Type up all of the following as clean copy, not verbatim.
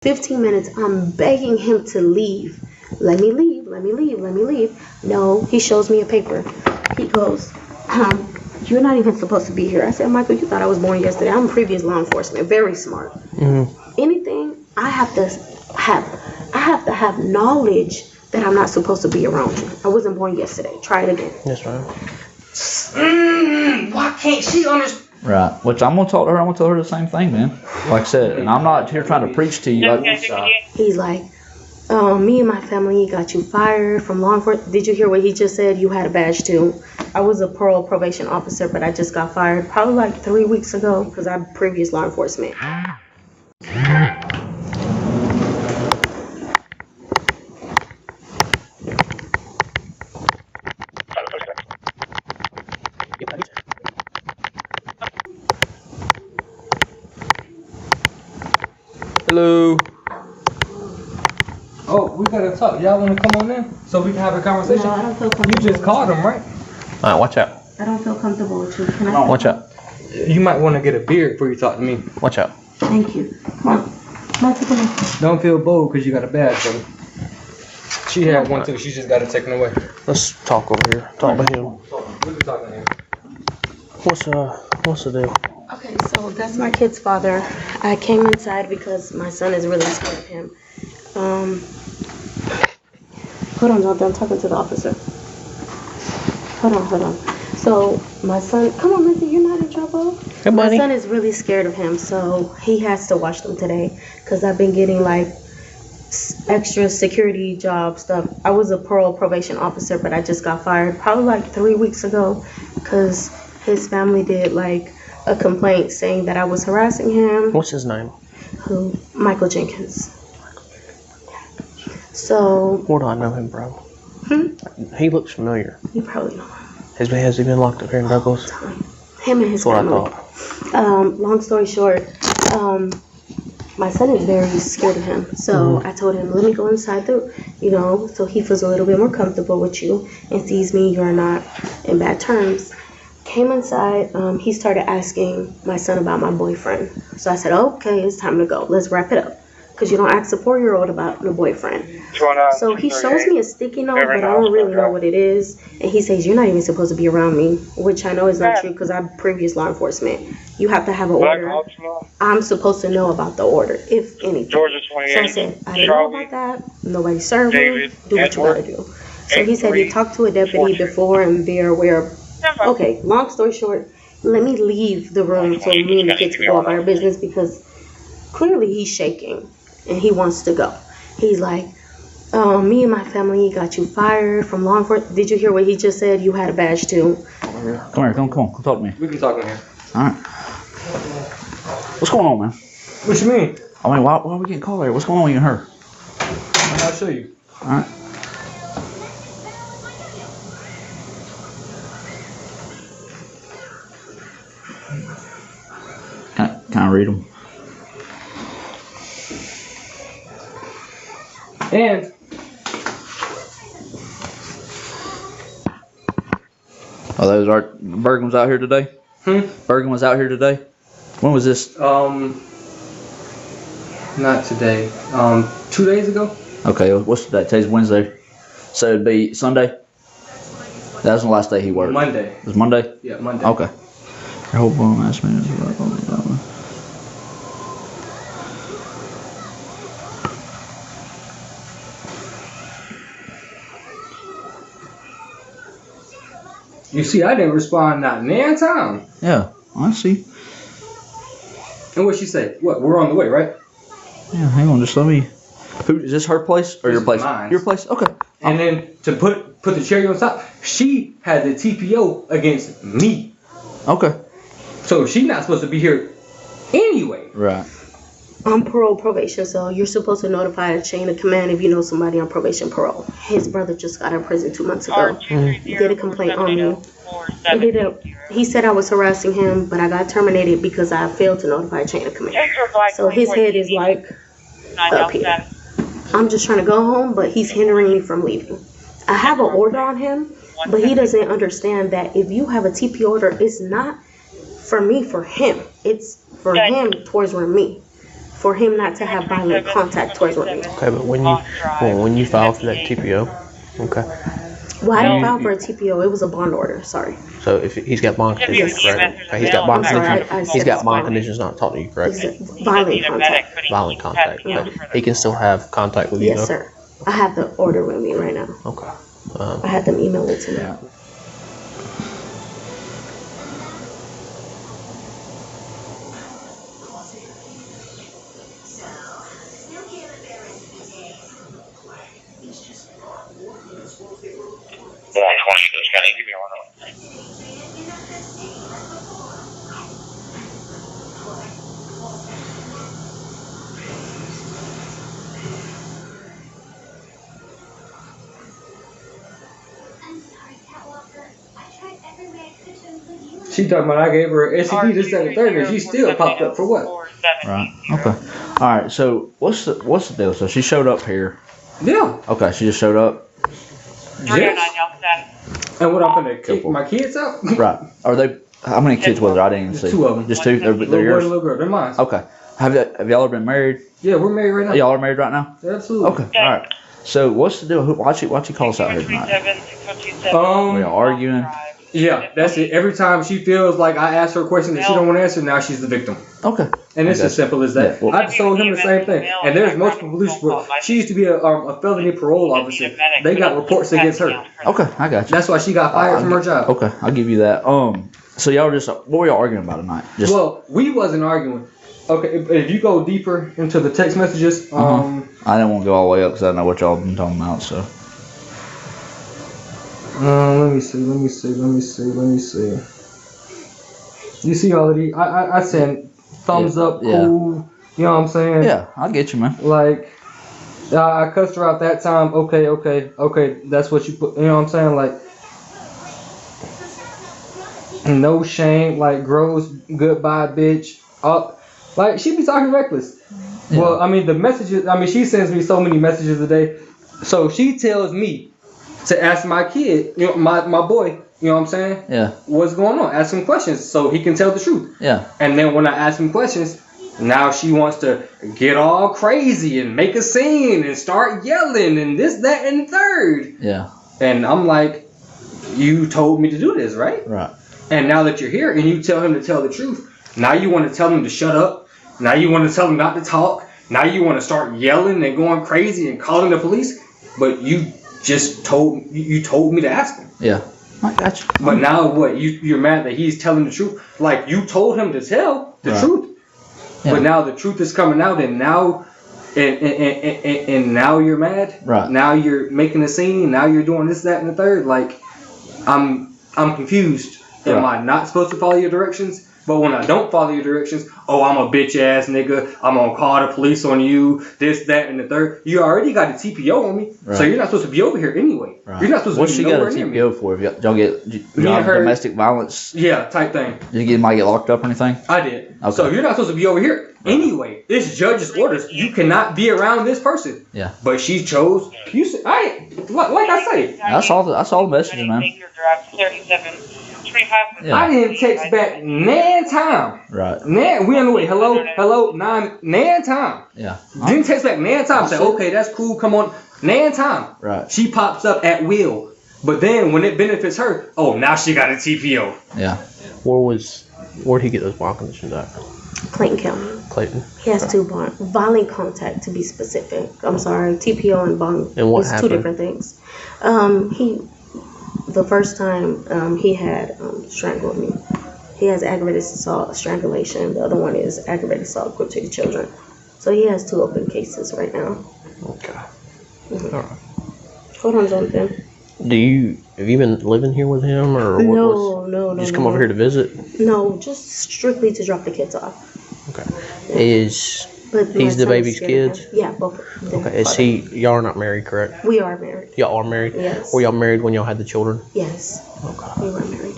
15 minutes, I'm begging him to leave. Let me leave, let me leave, let me leave. No, he shows me a paper. He goes, you're not even supposed to be here. I said, Michael, you thought I was born yesterday. I'm previous law enforcement, very smart. Anything, I have to have knowledge that I'm not supposed to be around you. I wasn't born yesterday. Try it again. That's right. Why can't she understand? Right. Which I'm gonna talk to her. I'm gonna tell her the same thing, man. Like I said, and I'm not here trying to preach to you. Like, he's like, me and my family got you fired from law enforcement. Did you hear what he just said? You had a badge too. I was a parole probation officer, but I just got fired probably like 3 weeks ago because I'm previous law enforcement. hello. Oh, we gotta talk. Y'all wanna come on in so we can have a conversation? No, I don't feel comfortable. You just called him, right? All right, watch out. I don't feel comfortable with you. Can I? Watch out. You might want to get a beer before you talk to me. Watch out. Thank you. Come on. Come on, take it. Don't feel bold because you got a badge, brother. She had one too. She just got it taken away. Let's talk over here. Talk to him. We'll be talking here. What's the deal? Okay, so that's my kid's father. I came inside because my son is really scared of him. Hold on, Jonathan. I'm talking to the officer. Hold on. So my son, come on, Missy, you're not in trouble. Hey, buddy. My son is really scared of him, so he has to watch them today because I've been getting like extra security job stuff. I was a parole probation officer, but I just got fired probably like 3 weeks ago because his family did like a complaint saying that I was harassing him. What's his name? Who? Michael Jenkins. So. Where do I know him, bro? He looks familiar. You probably know him. Has he been locked up here in Douglas? Him and his That's what family. I thought. Long story short, my son is very scared of him. So I told him, let me go inside so he feels a little bit more comfortable with you and sees me, you're not in bad terms. Came inside, he started asking my son about my boyfriend. So I said, okay, it's time to go. Let's wrap it up. Because you don't ask a 4-year-old about your boyfriend. So he shows me a sticky note, but I don't really know what it is. And he says, you're not even supposed to be around me, which I know is not true because I'm previous law enforcement. You have to have an order. I'm supposed to know about the order, if anything. So I said, I didn't know about that. Nobody served me. Do what you gotta do. So he said he talked to a deputy before and they're aware of. Okay, long story short, let me leave the room so me and the kids can go about our business because clearly he's shaking. And he wants to go. He's like, me and my family got you fired from law enforcement. Did you hear what he just said? You had a badge too. Come here. Come talk to me. We can talk in here. All right. What's going on, man? What you mean? I mean, why are we getting called here? What's going on with you and her? I'll show you. All right. Can I read them? And Oh, those are Bergen was out here today. Bergen was out here today. When was this? not today. 2 days ago. Okay, what's today? Today's Wednesday, so it'd be Sunday. That was the last day he worked. Monday. It was Monday. Yeah, Monday. Okay. Hold on, last minute. You see, I didn't respond not nan time. Yeah, I see. And what she say? What? We're on the way, right? Yeah, hang on, just let me. Who is this? Her place or your place? Mine. Your place. Okay. And then to put the cherry on top, she had the TPO against me. Okay. So she's not supposed to be here anyway. Right. I'm parole probation, so you're supposed to notify the chain of command if you know somebody on probation parole. His brother just got out of prison 2 months ago. He did a complaint on me. He said I was harassing him, but I got terminated because I failed to notify chain of command. So his head is like up here. I'm just trying to go home, but he's hindering me from leaving. I have an order on him, but he doesn't understand that if you have a TP order, it's not for me, for him. It's for him towards me. for him not to have violent contact towards women. Okay, but when you file for that TPO, okay. Well, I didn't file for a TPO. It was a bond order. Sorry. So if he's got bond conditions, correct? Okay, he's got bond I'm sorry, conditions. I He's said got bond bond. conditions not talking to you, correct? Violent contact. Violent contact. Okay. He can still have contact with you. Yes, sir. I have the order with me right now. Okay. I had them email it to me. She talking about I gave her an STD this, that, and the third, and she still popped up for what? Right. Okay. All right. So what's the deal? So she showed up here. Yeah. Okay. She just showed up. Yes. And what I'm gonna kick my kids out? Right. Are they? How many kids was there? I didn't even see. Two of them. Just two. They're Little boy yours. and little girl. They're mine. Okay. Have y'all ever been married? Yeah, we're married right now. Y'all are married right now? Absolutely. Okay. All right. So what's the deal? Why'd she call us out here tonight? Were y'all arguing? Yeah, that's it. Every time she feels like I ask her a question that she don't want to answer, now she's the victim. Okay. And it's as simple as that. Yeah, well, I just told him the same thing. And there's multiple police reports. She used to be a felony parole officer. They got reports against her. Okay, I got you. That's why she got fired from her job. Okay, I'll give you that. So y'all just what were y'all arguing about tonight? Just Well, we wasn't arguing. Okay, if you go deeper into the text messages, I didn't want to go all the way up because I know what y'all been talking about. So let me see. You see all of these? I sent thumbs up, cool. Yeah. You know what I'm saying? yeah, I get you, man. Like, I cussed her out that time. Okay. That's what you put. You know what I'm saying? Like, no shame. Like, gross. Goodbye, bitch. Like, she be talking reckless. Yeah. Well, I mean, the messages. I mean, she sends me so many messages a day. So she tells me to ask my kid, you know, my boy. You know what I'm saying? Yeah. What's going on? Ask him questions so he can tell the truth. Yeah. And then when I ask him questions, now she wants to get all crazy and make a scene and start yelling and this, that, and the third. Yeah. And I'm like, you told me to do this, right? Right. And now that you're here and you tell him to tell the truth, now you want to tell him to shut up. Now you want to tell him not to talk. Now you want to start yelling and going crazy and calling the police. But you just told me to ask him. Yeah. I got you. But now what? You're mad that he's telling the truth? Like, you told him to tell the truth. Yeah. But now the truth is coming out, and now and now you're mad. Right. Now you're making a scene. Now you're doing this, that, and the third. Like, I'm confused. Am I not supposed to follow your directions? But when I don't follow your directions, oh, I'm a bitch ass nigga. I'm gonna call the police on you. This, that, and the third. You already got a TPO on me, so you're not supposed to be over here anyway. Right. You're not supposed What's to be she got a nowhere near me. TPO for? If y'all get domestic violence? Yeah, type thing. Did you might get locked up or anything? I did. Okay. So you're not supposed to be over here anyway. This judge's orders. You cannot be around this person. Yeah. But she chose. You said, like I say. I saw the messages, man. Yeah. I didn't text back nan time. Right. Nan, we on the way. Hello, nan time. Yeah. Didn't text back nan time. Say, okay, that's cool. Come on, nan time. Right. She pops up at will. But then when it benefits her, oh, now she got a TPO. Yeah. Where'd he get those bond conditions at? Clayton County. Clayton. He has two bond. Violent contact, to be specific. I'm sorry. TPO and bond And what is happened? two different things. The first time he had strangled me. He has aggravated assault, strangulation. The other one is aggravated assault, cruelty to children. So he has two open cases right now. Okay. Mm-hmm. All right. Hold on, Jonathan. Have you been living here with him, or No. You just come over here to visit? No, just strictly to drop the kids off. Okay. Yeah. But He's the my son's baby's scared of kids? him. Yeah, both. of them. Okay. Y'all are not married, correct? We are married. Y'all are married? Yes. Were y'all married when y'all had the children? Yes. Okay. We were married.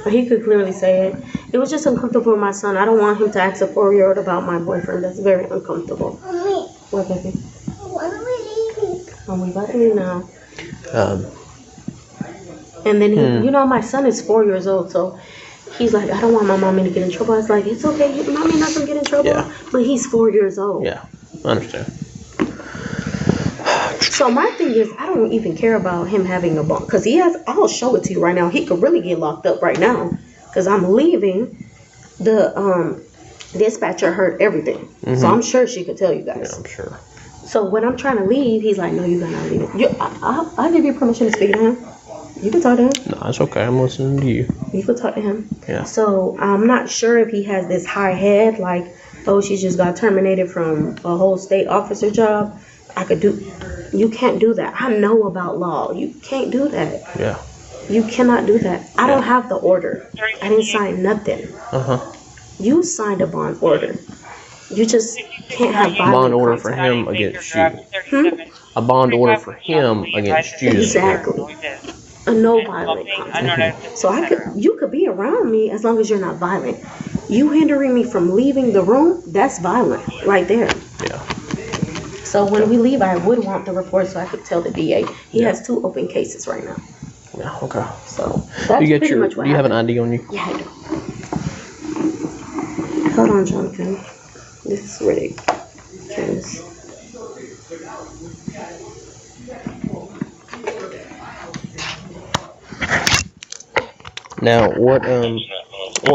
But he could clearly say it. It was just uncomfortable with my son. I don't want him to ask a 4-year-old about my boyfriend. That's very uncomfortable. Mommy, What, baby? when are we leaving? We about to leave now. Um, And then he, my son is 4 years old, so he's like, I don't want my mommy to get in trouble. I was like, it's okay, mommy not gonna get in trouble. Yeah. But he's 4 years old. Yeah, I understand. So my thing is, I don't even care about him having a bond, because he has. I'll show it to you right now. He could really get locked up right now, because I'm leaving. The dispatcher heard everything, so I'm sure she could tell you guys. Yeah, I'm sure. So when I'm trying to leave, he's like, no, you gotta not leave. I'll give you permission to speak to him. You can talk to him. No, it's okay. I'm listening to you. You can talk to him. Yeah. So I'm not sure if he has this high head, like, oh, she just got terminated from a whole state officer job. You can't do that. I know about law. You can't do that. Yeah. You cannot do that. I don't have the order. I didn't sign nothing. You signed a bond order. You just can't have violent Bond order for contact. him against you. A bond order for him against you. Exactly. A no violent contact. So you could be around me as long as you're not violent. You hindering me from leaving the room, that's violent right there. Yeah. So when we leave, I would want the report so I could tell the DA. He has 2 open cases right now. Yeah. Okay. So that's You get pretty much what Do you have an happened. ID on you? Yeah, I do. Hold on, Jonathan. This is ridiculous. Now, what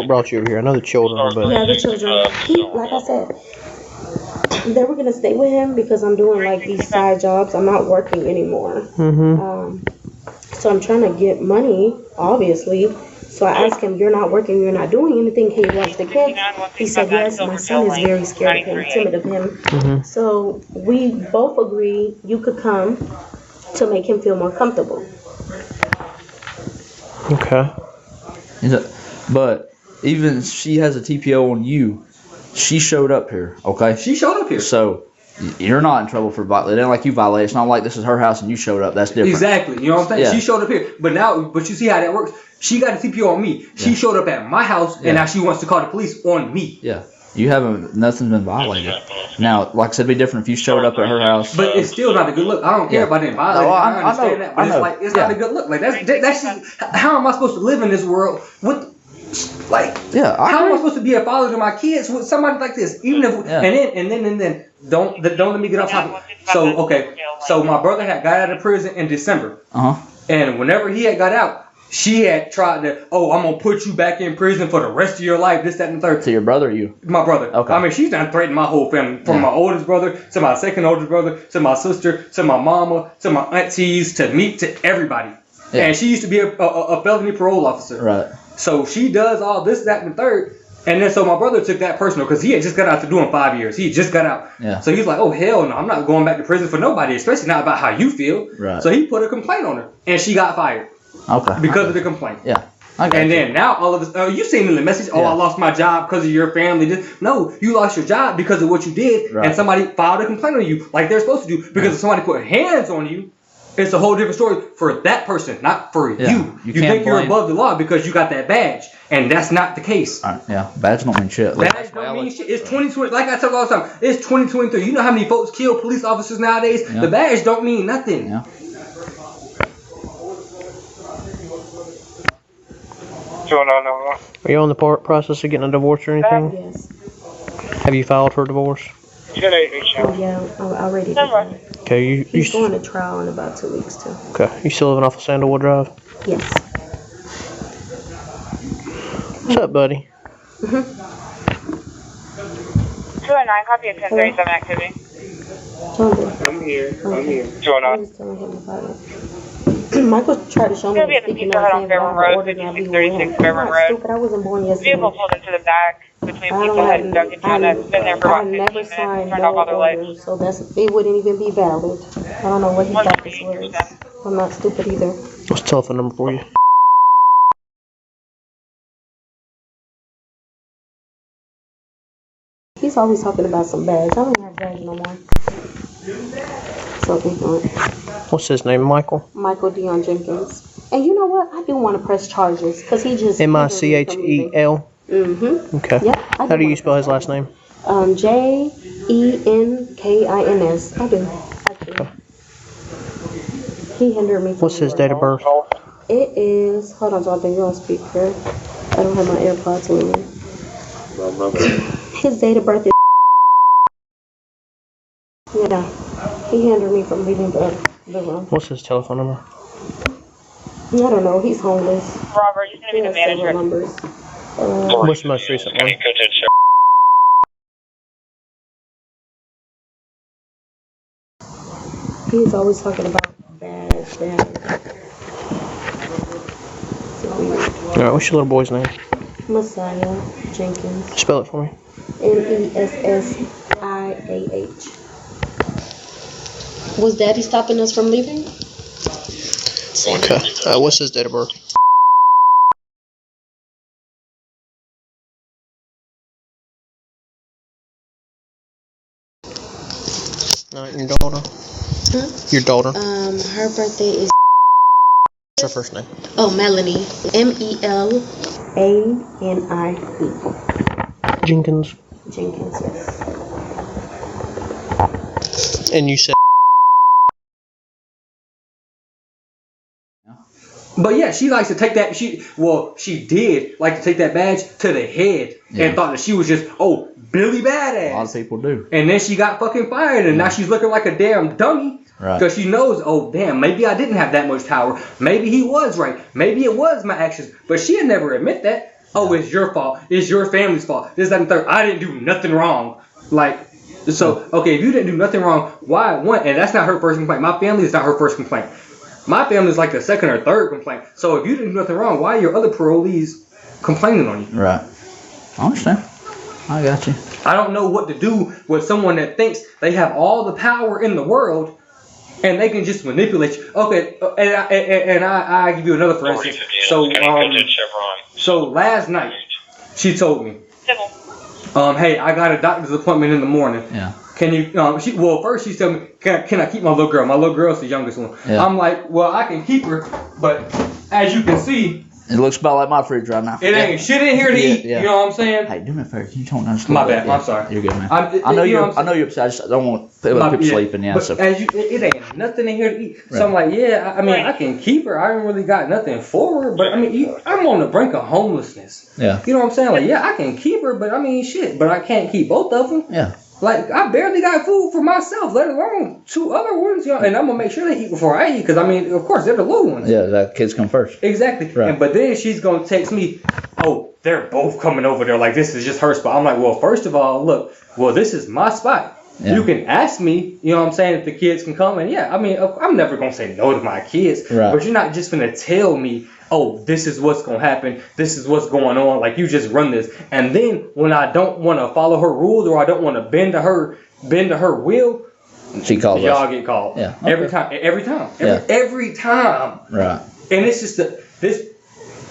brought you over here? I know the children, but Yeah, the children. Like I said, they were gonna stay with him because I'm doing like these side jobs. I'm not working anymore. So I'm trying to get money, obviously. So I asked him, you're not working, you're not doing anything, can you watch the kids? He said, yes, my son is very scared of him, timid of him. So we both agree you could come to make him feel more comfortable. okay. But even she has a TPO on you. She showed up here, okay? She showed up here. So you're not in trouble for violating. It ain't like you violated. It's not like this is her house and you showed up. That's different. Exactly. You know what I'm saying? Yeah. She showed up here. But you see how that works? She got a TPO on me. She showed up at my house, and now she wants to call the police on me. Yeah. You haven't, nothing's been violated. Now, like I said, it'd be different if you showed up at her house. But it's still not a good look. I don't care if I didn't violate. No, I understand know, that, but I know. it's not a good look. Like that's just, how am I supposed to live in this world with, like, how am I supposed to be a father to my kids with somebody like this? Even if and then don't let me get off topic. So okay, so my brother had got out of prison in December, and whenever he had got out, she had tried to, I'm gonna put you back in prison for the rest of your life, this, that, and the third. To your brother or you? My brother. Okay. I mean, she's done threatened my whole family, from my oldest brother to my second oldest brother to my sister to my mama to my aunties to me to everybody. Yeah. And she used to be a felony parole officer. Right. So she does all this, that, and the third. And then so my brother took that personal because he had just got out to doing 5 years. He just got out. Yeah. So he's like, oh, hell no, I'm not going back to prison for nobody, especially not about how you feel. Right. So he put a complaint on her, and she got fired. Okay. Because of the complaint. Yeah. And then now all of us, you seen in the message, I lost my job because of your family. No, you lost your job because of what you did, and somebody filed a complaint on you like they're supposed to do. Because if somebody put hands on you, it's a whole different story for that person, not for you. You think you're above the law because you got that badge, and that's not the case. Badge don't mean shit. Badge don't mean shit. It's 2020. Like I tell you all the time, it's 2023. You know how many folks kill police officers nowadays? Yeah. The badge don't mean nothing. Yeah. Are you on the process of getting a divorce or anything? Yes. Have you filed for a divorce? Oh, yeah, I already did that. Okay, He's going to trial in about 2 weeks, too. Okay, you still living off of Sandalwood Drive? Yes. What's up, buddy? 209, copy of 1037 activity. I'm here. 209. I was telling him about it. Michael tried to show me He'll be at the Pizza Hut on Fairburn Road, 5636 Fairburn Road. I wasn't born yesterday. Vehicle pulled into the back between Pizza Hut and Dunkin' Donuts. Been there for about 15 minutes. Turned off all their lights. So it wouldn't even be valid. I don't know what he thought this was. I'm not stupid either. What's the telephone number for you? He's always talking about some bags. I don't even have bags no more. So ignorant. What's his name, Michael? Michael Dion Jenkins. And you know what? I do want to press charges because he just Michel? Mm-hmm. Okay. Yep. How do you spell his last name? Jenkins. I do. Actually. He hindered me from What's his date of birth? It is, hold on, Jonathan, you're on speaker. I don't have my AirPods with me. His date of birth is. Yeah, he hindered me from leaving the room. What's his telephone number? I don't know. He's homeless. Robert, he's going to He be the has several manager. numbers. What's the most recent one? He's always talking about bad. Alright, what's your little boy's name? Messiah Jenkins. Spell it for me. MESSIAH. Was Daddy stopping us from leaving? Okay. What's his date of birth? Your daughter. Huh? Your daughter. Her birthday is. What's her first name? Oh, Melanie. MELANIE. Jenkins. Jenkins, yes. And you said. But yeah, she likes to take that. She did like to take that badge to the head and thought that she was just Billy Badass. A lot of people do. And then she got fucking fired, and now she's looking like a damn dummy. Right. Because she knows, oh damn, maybe I didn't have that much power. Maybe he was right. Maybe it was my actions. But she'd never admit that. Oh, it's your fault. It's your family's fault. This, that, and third. I didn't do nothing wrong. Like, so okay, if you didn't do nothing wrong, why one? And that's not her first complaint. My family is not her first complaint. My family is like the second or third complaint. So if you didn't do nothing wrong, why are your other parolees complaining on you? Right. I understand. I got you. I don't know what to do with someone that thinks they have all the power in the world and they can just manipulate you. Okay, and I give you another for instance. So last night she told me, hey, I got a doctor's appointment in the morning. Yeah. Can you? First she told me, can I keep my little girl? My little girl's the youngest one. Yeah. I'm like, well, I can keep her, but as you can see, it looks about like my fridge right now. it ain't shit in here to eat. Yeah. You know what I'm saying? Hey, do me a favor. Can you tone down just a My little bad. bit? I'm sorry. You're good, man. I know you're upset. I just don't want people sleeping. Yeah. But So. as it ain't nothing in here to eat. Right. So I'm like, yeah. I mean, I can keep her. I ain't really got nothing for her. But I mean, I'm on the brink of homelessness. Yeah. You know what I'm saying? Like, yeah, I can keep her, but I mean, shit. But I can't keep both of them. Yeah. Like, I barely got food for myself, let alone two other ones. You know, and I'm gonna make sure they eat before I eat, because I mean, of course, they're the little ones. Yeah. That kids come first. Exactly. Right. But then she's gonna text me, oh, they're both coming over there. Like, this is just her spot. I'm like, well, first of all, look, this is my spot. Yeah. You can ask me, you know what I'm saying, if the kids can come. And yeah, I mean, I'm never gonna say no to my kids. Right. But you're not just gonna tell me, oh, this is what's gonna happen. This is what's going on. Like, you just run this. And then when I don't want to follow her rules or I don't want to bend to her will, She calls y'all us. get called. Yeah. Every Okay. time. Yeah. Every time. Right. And it's just this.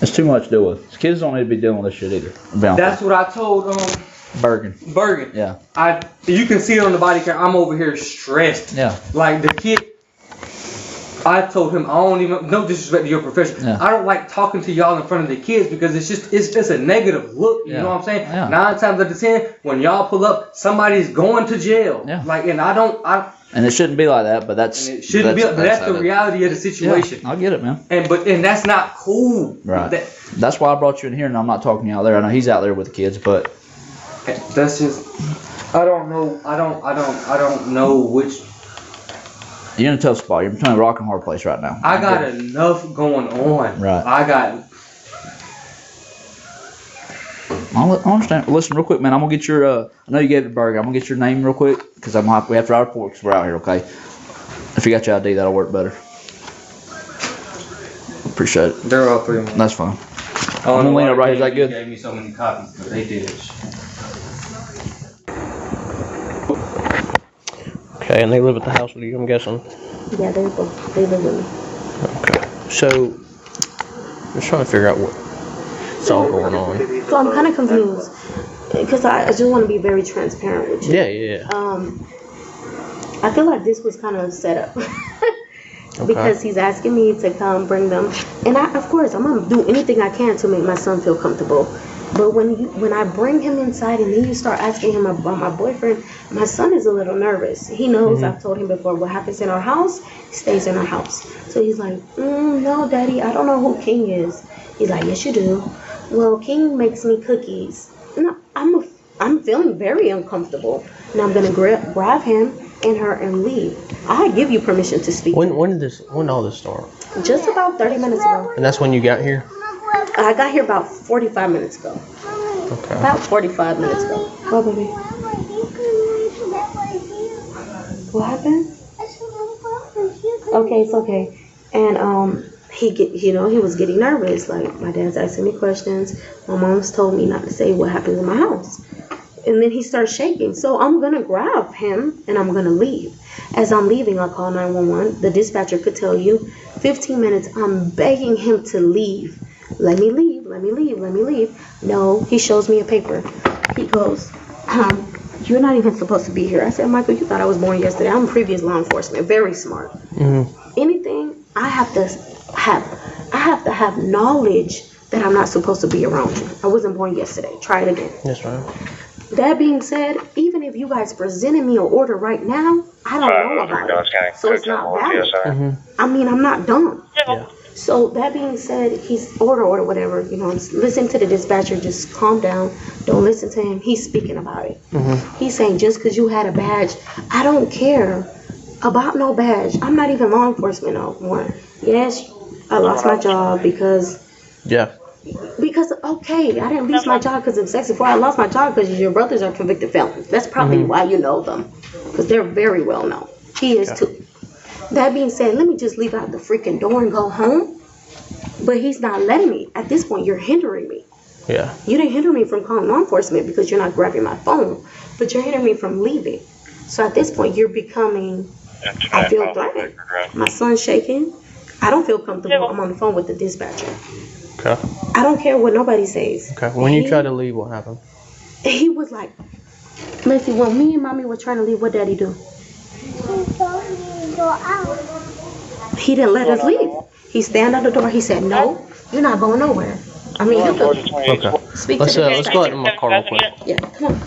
It's too much to deal with. Kids don't need to be dealing with this shit either. That's what I told Bergen. Yeah. Yeah. You can see it on the body cam. I'm over here stressed. Yeah. Like the kid. I told him I don't even, no disrespect to your profession. Yeah. I don't like talking to y'all in front of the kids because it's just a negative look. You know what I'm saying? Yeah. 9 times out of 10, when y'all pull up, somebody's going to jail. Yeah. Like, and And it shouldn't be like that, but that's. And it shouldn't be. But that's the reality of the situation. Yeah, I get it, man. And that's not cool. Right. That's why I brought you in here, and I'm not talking to you out there. I know he's out there with the kids, but that's just. I don't know. I don't know which. you're in a tough spot. You're between a rock and hard place right now. I got enough going on. Right. I understand. Listen, real quick, man. I'm gonna get your. I know you gave it to Berg. I'm gonna get your name real quick because we have to write a report because we're out here. Okay. If you got your ID, that'll work better. Appreciate it. They're all 3 months. That's fine. I'm gonna lean up right here. Is that good? Gave me so many copies, but they did it. Okay, and they live at the house with you, I'm guessing. Yeah, they live with me. Okay. So, I'm just trying to figure out what's all going on. So I'm kind of confused because I just want to be very transparent with you. Yeah. I feel like this was kind of set up because he's asking me to come bring them, and of course I'm gonna do anything I can to make my son feel comfortable. But when I bring him inside and then you start asking him about my boyfriend, my son is a little nervous. He knows I've told him before what happens in our house stays in our house. So he's like, no, Daddy, I don't know who King is. He's like, yes, you do. Well, King makes me cookies. No, I'm feeling very uncomfortable, and I'm gonna grab him and her and leave. I give you permission to speak. When did all this start? Just about 30 minutes ago. And that's when you got here? I got here about 45 minutes ago. Okay. About 45 minutes ago. What, baby? What happened? Okay, it's okay. And he was getting nervous. Like, my dad's asking me questions. My mom's told me not to say what happens in my house. And then he starts shaking. So I'm gonna grab him and I'm gonna leave. As I'm leaving, I call 911. The dispatcher could tell you 15 minutes. I'm begging him to leave. Let me leave. Let me leave. Let me leave. No, he shows me a paper. He goes, you're not even supposed to be here. I said, Michael, you thought I was born yesterday. I'm previous law enforcement. Very smart. Mm-hmm. Anything, I have to have knowledge that I'm not supposed to be around you. I wasn't born yesterday. Try it again. That's right. That being said, even if you guys presented me an order right now, I don't know about it. So it's not valid. Mm-hmm. I mean, I'm not dumb. Yeah. So that being said, he's order whatever, listen to the dispatcher, just calm down. Don't listen to him. He's speaking about it. Mm-hmm. He's saying just because you had a badge, I don't care about no badge. I'm not even law enforcement no more. Yes, I lost my job because okay, I didn't lose my job because of sex before. I lost my job because your brothers are convicted felons. That's probably why you know them, because they're very well known. He is too. That being said, let me just leave out the freaking door and go home. But he's not letting me. At this point, you're hindering me. Yeah. You didn't hinder me from calling law enforcement because you're not grabbing my phone, but you're hindering me from leaving. So at this point, you're becoming, I feel threatened. My son's shaking. I don't feel comfortable. I'm on the phone with the dispatcher. Okay. I don't care what nobody says. Okay. When you tried to leave, what happened? He was like, Missy, when me and mommy were trying to leave, what daddy do? He didn't let us leave. He stand at the door. He said, no, you're not going nowhere. I mean, you could speak to the let's go out in my car real quick. Yeah, come on.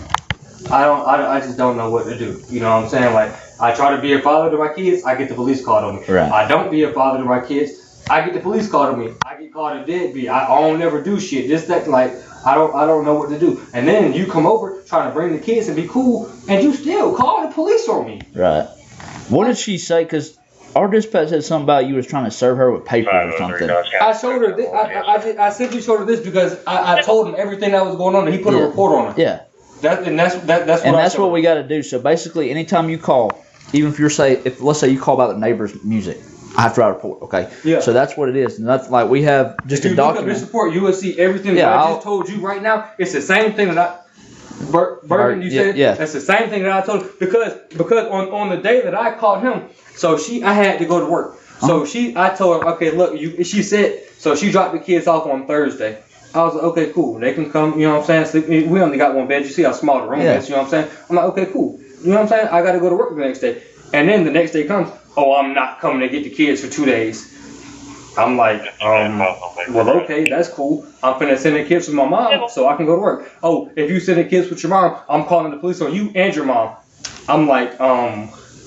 I just don't know what to do. You know what I'm saying? Like, I try to be a father to my kids, I get the police called on me. Right. I don't be a father to my kids, I get the police called on me. I get called a deadbeat. I don't never do shit. Just that, like, I don't know what to do. And then you come over trying to bring the kids and be cool, and you still call the police on me. Right. What did she say? Because our dispatch said something about you was trying to serve her with paper or something. I showed her this. I simply showed her this because I told him everything that was going on, and he put a report on her. Yeah. That's what we got to do. So basically, anytime you call, even if let's say you call about the neighbor's music, I have to write a report. Okay. Yeah. So that's what it is. And that's like we have just if a you look up document. this report, you will see everything that I just told you right now. It's the same thing that Burton, you said. Yeah. That's the same thing that I told her because on the day that I called him, so I had to go to work. So I told her, okay, look, she said, so she dropped the kids off on Thursday. I was like, okay, cool. They can come, you know what I'm saying? Sleep. We only got one bed. You see how small the room is, you know what I'm saying? I'm like, okay, cool. You know what I'm saying? I got to go to work the next day. And then the next day comes, oh, I'm not coming to get the kids for 2 days. I'm like, well, okay, that's cool. I'm finna send the kids with my mom so I can go to work. Oh, if you send the kids with your mom, I'm calling the police on you and your mom. I'm like,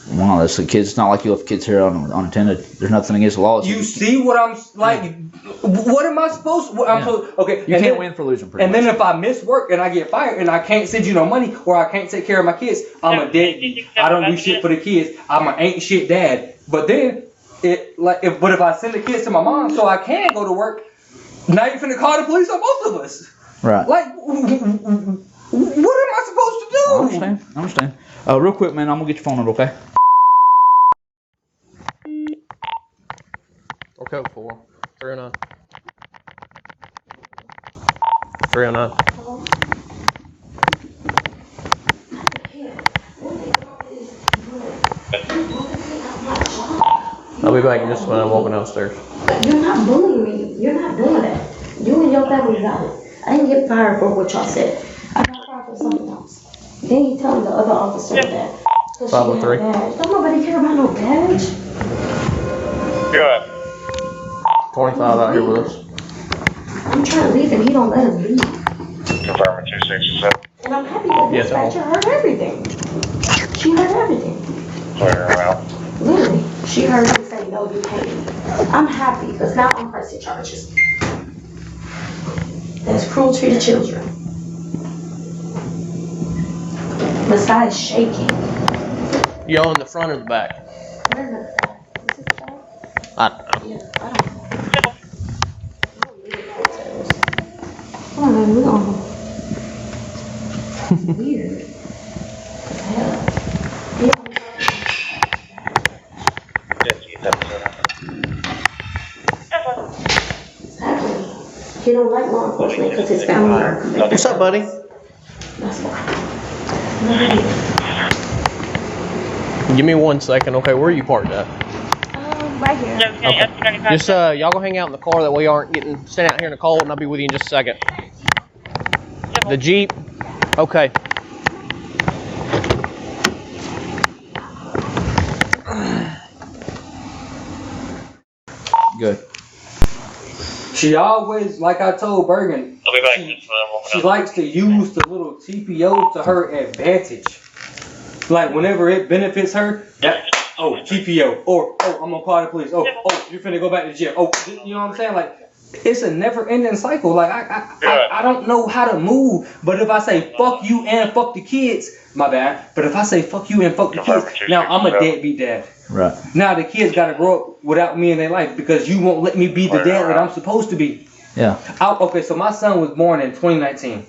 Wow, that's the kids. It's not like you left kids here unattended. There's nothing against the law. You see what I'm like? What am I supposed to? Okay. You can't win for losing. And then if I miss work and I get fired and I can't send you no money or I can't take care of my kids, I'm a deadbeat. I don't do shit for the kids. I'm an ain't shit dad. But then if I send the kids to my mom so I can go to work, now you're finna call the police on both of us. Right. Like, what am I supposed to do? I understand. Real quick, man, I'm gonna get your phone number, okay? Okay, 309. 309. I'll be back in just a minute. I'm walking downstairs. You're not bullying me. You're not doing that. You and your family got it. I didn't get fired for what y'all said. I got fired for something else. Then you telling the other officer that. 503. Don't nobody care about no badge. Good. 25 out here with us. I'm trying to leave and he don't let us leave. Confirming 267. And I'm happy the dispatcher heard everything. She heard everything. Clear her out. Literally. She heard me say, no, you can't. I'm happy because now I'm pressing charges. That's cruelty to children. Besides shaking. You on the front or the back? Where the back? Is it the back? I don't know. Yeah, I don't need hotels. Hold on, we on. Weird. What the hell? Yeah. Exactly. He don't like law enforcement because his family are convicted. What's up, buddy? That's why. Give me 1 second, okay? Where are you parked at? Right here. Okay. Just y'all go hang out in the car that we aren't getting sent out here in the cold, and I'll be with you in just a second. The Jeep. Okay. Good. She always, like I told Bergen, I'll be back. she likes to use the little TPO to her advantage. Like whenever it benefits her, that TPO, or I'm gonna call the police. Oh, you're finna go back to jail. Oh, you know what I'm saying? Like it's a never-ending cycle. Like I don't know how to move, but if I say fuck you and fuck the kids, my bad. But if I say fuck you and fuck the kids, now I'm a deadbeat dad. Right. Now the kids gotta grow up without me in their life because you won't let me be the dad that I'm supposed to be. Yeah. Okay, so my son was born in 2019.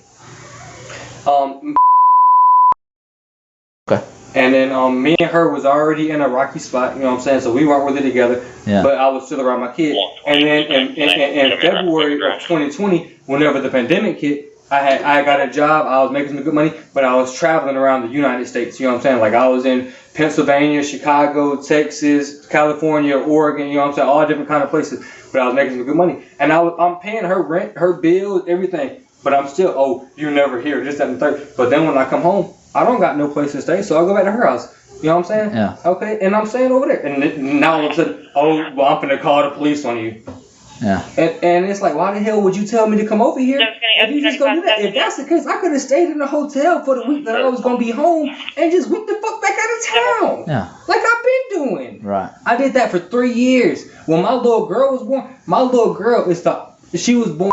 Okay. And then me and her was already in a rocky spot, you know what I'm saying? So we weren't really together, Yeah. but I was still around my kid. And then in February of 2020, whenever the pandemic hit, I got a job, I was making some good money, but I was traveling around the United States, you know what I'm saying? Like I was in Pennsylvania, Chicago, Texas, California, Oregon, you know what I'm saying? All different kind of places, but I was making some good money. And I'm paying her rent, her bills, everything, but I'm still, you're never here, this, that, and the third. But then when I come home, I don't got no place to stay, so I go back to her house. You know what I'm saying? Yeah. Okay, and I'm staying over there. And now all of a sudden, I'm finna call the police on you. Yeah. And it's like, why the hell would you tell me to come over here if you just gonna do that? If that's the case, I could have stayed in the hotel for the week that I was gonna be home and just went the fuck back out of town. Yeah. Like I've been doing. Right. I did that for 3 years. When my little girl was born, my little girl she was born.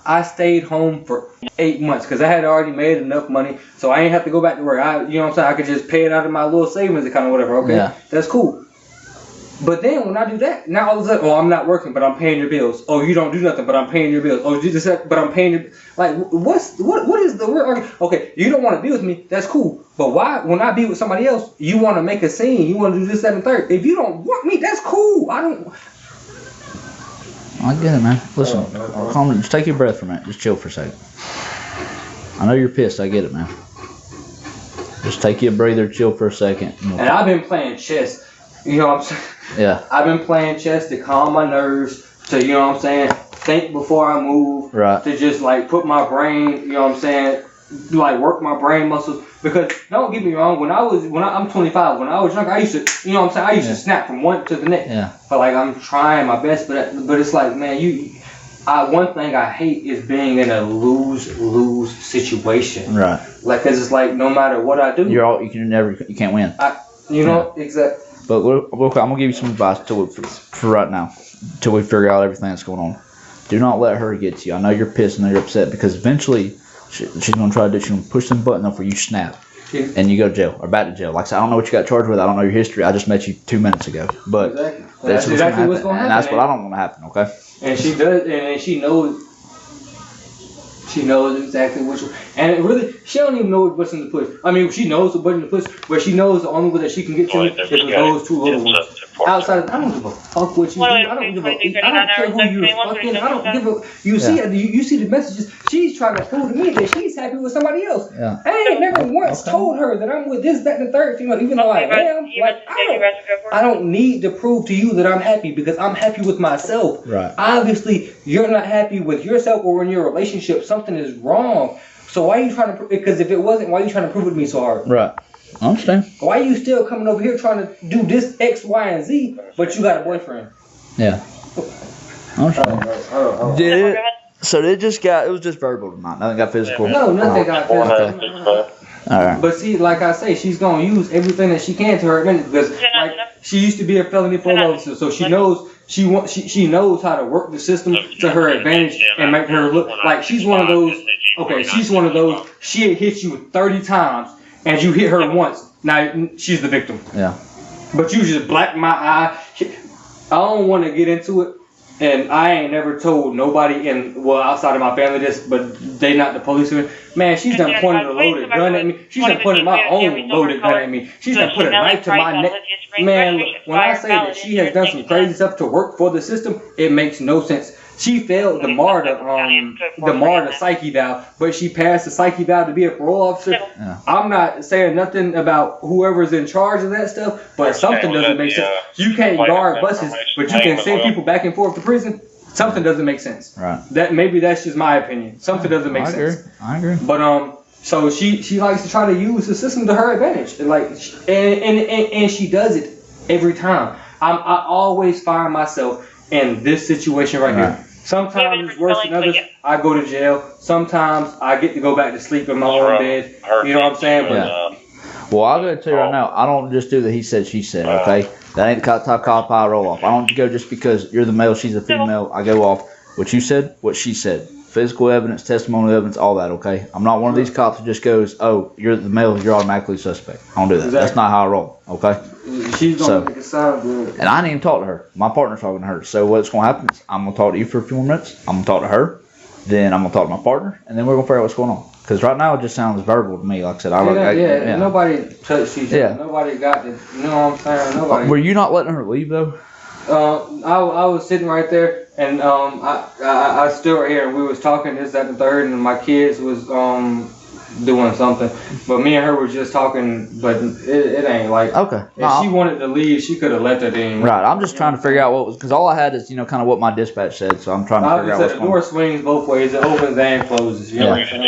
I stayed home for 8 months because I had already made enough money, so I ain't have to go back to work. You know what I'm saying? I could just pay it out of my little savings account or whatever. Okay, Yeah. That's cool. But then when I do that, now all of a sudden, I'm not working, but I'm paying your bills. Oh, you don't do nothing, but I'm paying your bills. Oh, you do this, but I'm paying your. Like, what is the real argument? Okay, you don't want to be with me. That's cool. But why, when I be with somebody else, you want to make a scene? You want to do this, that, and third? If you don't want me, that's cool. I get it, man. Listen, calm down. Just take your breath for a minute. Just chill for a second. I know you're pissed. I get it, man. Just take you a breather, chill for a second. And I've been playing chess. You know what I'm saying? Yeah. I've been playing chess to calm my nerves, to, you know what I'm saying, think before I move. Right. To just, like, put my brain, you know what I'm saying, like, work my brain muscles. Because, don't get me wrong, I'm 25. When I was younger, I used to, you know what I'm saying, I used to snap from one to the next. Yeah. But, like, I'm trying my best, but it's like, man, one thing I hate is being in a lose-lose situation. Right. Like, cause it's like, no matter what I do, you can't win. you know, exactly. But I'm gonna give you some advice for right now, till we figure out everything that's going on. Do not let her get to you. I know you're pissed and you're upset because eventually she's gonna try to do. She's gonna push some button up where you snap, and you go to jail or back to jail. Like I said, I don't know what you got charged with. I don't know your history. I just met you 2 minutes ago, but Exactly. that's exactly what's gonna happen. And that's what I don't want to happen. Okay. And she does, and she knows. She knows exactly which one. And it really, she don't even know what button to push. I mean, she knows the button to push, but she knows the only way that she can get to it is with those two little ones. Outside of, I don't give a fuck what you do. I don't care who you're fucking. I don't give a. You see the messages. She's trying to prove to me that she's happy with somebody else. Yeah. I ain't never once told her that I'm with this, that, and the third female, even though I am. Like, I don't need to prove to you that I'm happy because I'm happy with myself. Right. Obviously, you're not happy with yourself or in your relationship. Something is wrong. So why are you trying to? Because if it wasn't, why are you trying to prove it to me so hard? Right. I understand. Why are you still coming over here trying to do this X, Y, and Z, but you got a boyfriend? Yeah. I understand. So it was just verbal tonight. Nothing got physical. No, nothing got physical. All right. But see, like I say, she's gonna use everything that she can to her advantage because, like, she used to be a felony parole officer, so she knows she knows how to work the system to her advantage and make her look like she's one of those. Okay, she's one of those. She hit you 30 times and you hit her once. Now she's the victim. Yeah. But you just black my eye. I don't want to get into it. And I ain't never told nobody outside of my family this, but they not the police. Man, she's done pointed a loaded gun at me. She's done pointed my own loaded gun at me. She's done put a knife to my neck. Man, when I say that she has done some crazy stuff to work for the system, it makes no sense. She failed the MARTA psyche valve, but she passed the psyche valve to be a parole officer. Yeah. I'm not saying nothing about whoever's in charge of that stuff, but something doesn't make sense. You can't guard buses, but you can send people back and forth to prison. Something doesn't make sense. Right. Maybe that's just my opinion. Something doesn't make sense. I agree. But so she likes to try to use the system to her advantage, and she does it every time. I always find myself in this situation right here. Sometimes it's worse than others. I go to jail. Sometimes I get to go back to sleep in my own bed. You know what I'm saying? Yeah. Well, I'll go tell you right now, I don't just do the he said, she said, okay? That ain't the top cop I roll off. I don't go just because you're the male, she's a female. I go off what you said, what she said. Physical evidence, testimonial evidence, all that, okay? I'm not one of these cops who just goes, oh, you're the male, you're automatically suspect. I don't do that. Exactly. That's not how I roll, okay? She's going to make it sound good. And I didn't even talk to her. My partner's talking to her. So what's going to happen is I'm going to talk to you for a few more minutes. I'm going to talk to her. Then I'm going to talk to my partner. And then we're going to figure out what's going on. Because right now it just sounds verbal to me. Like I said, nobody touched each other. Yeah. Nobody got the, you know what I'm saying? Nobody. Were you not letting her leave, though? I was sitting right there, and I stood right here, and we was talking this, that, and the third, and my kids was doing something, but me and her were just talking, but it ain't like. Okay. If she wanted to leave, she could have left it in. Right. I'm just trying to figure out what was, because all I had is, kind of what my dispatch said, so I'm trying to figure out what's the going door on. swings both ways. It opens and closes. You know what I'm saying?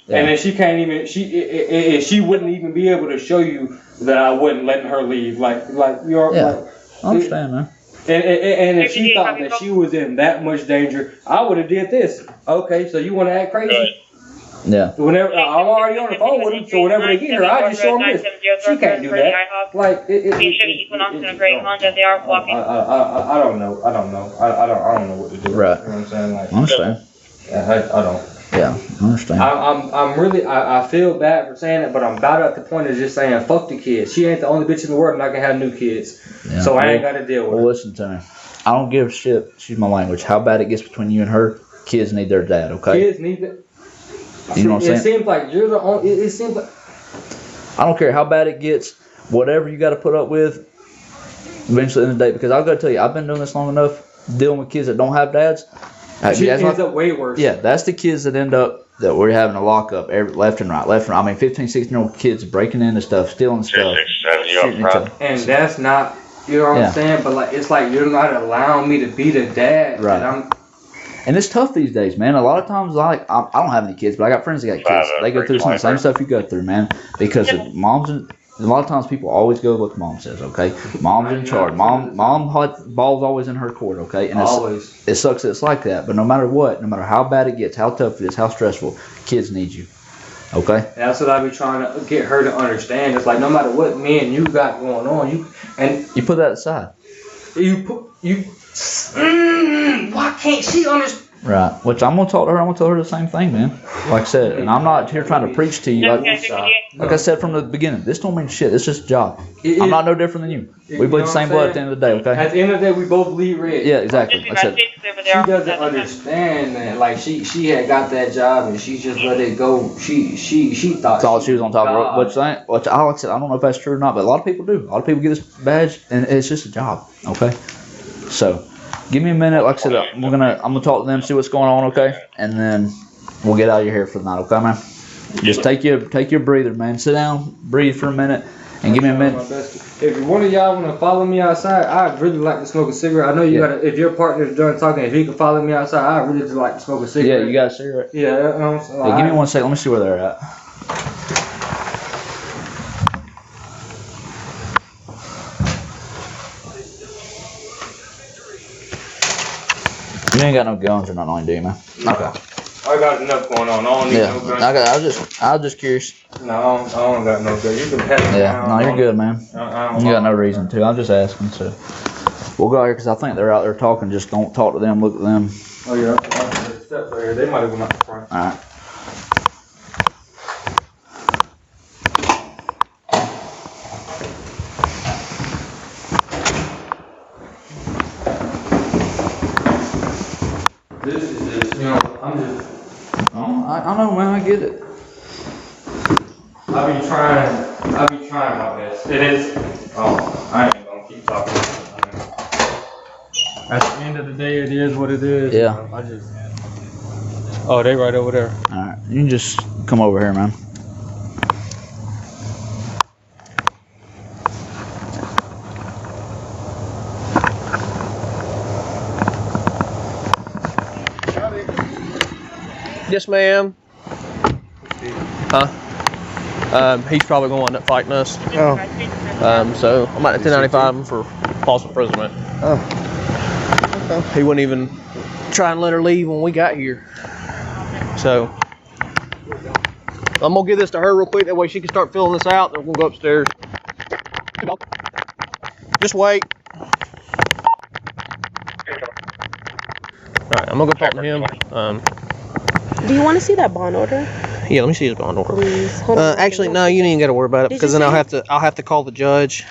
Yeah. And then she can't even. She wouldn't even be able to show you that I wasn't letting her leave. Like you're. Yeah. Like, I understand, man. And if she thought that she was in that much danger, I would have did this. Okay, so you want to act crazy? Yeah. Whenever I'm already on the phone with them, so whenever they get her, I just show them this. She can't do that. Like I don't know. I don't know what to do. Right. You know what I'm saying? Like, I understand. I don't. Yeah, I understand. I'm really, I feel bad for saying it, but I'm about at the point of just saying, fuck the kids. She ain't the only bitch in the world and I can have new kids. Yeah. So I ain't got to deal with Well, her. listen to me. I don't give a shit, excuse my language, how bad it gets between you and her. Kids need their dad, okay? Kids need it. You know what I'm saying? It seems like you're the only, it seems like. I don't care how bad it gets, whatever you got to put up with, eventually in the day, because I've got to tell you, I've been doing this long enough, dealing with kids that don't have dads. She ends up way worse. Yeah, that's the kids that end up, that we're having to lock up left and right. I mean, 15, 16-year-old kids breaking into stuff, stealing stuff, shooting each other. And that's not, you know what I'm saying? But like, it's like you're not allowing me to be the dad. Right. And it's tough these days, man. A lot of times, I don't have any kids, but I got friends that got kids. They go through some of the same stuff you go through, man. Because of moms and a lot of times people always go with what mom says, okay? Mom's in charge. Mom ball's always in her court, okay? And Always. It sucks that it's like that, but no matter what, no matter how bad it gets, how tough it is, how stressful, kids need you, okay? And that's what I be trying to get her to understand. It's like no matter what me and you got going on, you put that aside. Why can't she understand? Right. Which I'm gonna talk to her. I'm gonna tell her the same thing, man. Like I said, and I'm not here trying to preach to you. Like I said from the beginning, this don't mean shit. It's just a job. I'm not no different than you. We bleed the same blood at the end of the day, okay? At the end of the day, we both bleed red. Yeah, exactly. Like I said, she doesn't understand that. Like she had got that job and she just let it go. She thought she was on top of it. Which I like I said, I don't know if that's true or not, but a lot of people do. A lot of people get this badge and it's just a job, okay? So. Give me a minute. Like I said, I'm gonna talk to them, see what's going on, okay? And then we'll get out of your hair for the night, okay, man? Just take your breather, man. Sit down, breathe for a minute, and give me a minute. If one of y'all wanna follow me outside, I'd really like to smoke a cigarette. I know you gotta. If your partner's done talking, if he can follow me outside, I'd really just like to smoke a cigarette. Yeah, you got a cigarette? Yeah. Give me 1 second. Let me see where they're at. You ain't got no guns or nothing on you, do you, man? Okay. I got enough going on. I don't need no gun. I was just curious. No, I don't got no gun. You can pet me down. No, you're good, man. You got no reason to. I'm just asking. So we'll go out here because I think they're out there talking. Just don't talk to them. Look at them. Oh yeah, the steps right here. They might have went out the front. All right. This is just, you know, I'm just. I know, man. I get it. I be trying my best. It is. Oh, I ain't gonna keep talking. At the end of the day, it is what it is. Yeah. You know, I just. Oh, they right over there. All right. You can just come over here, man. Yes, ma'am. Huh? He's probably going to end up fighting us. Oh. So I'm at 1095 him for false imprisonment. Oh. Okay. He wouldn't even try and let her leave when we got here. So I'm gonna give this to her real quick. That way she can start filling this out. Then we'll go upstairs. Just wait. All right, I'm gonna go talk to him. Do you want to see that bond order? Yeah, let me see his bond order. Please. Hold on. Actually, no, you ain't even got to worry about it Did because you then say I'll have to call the judge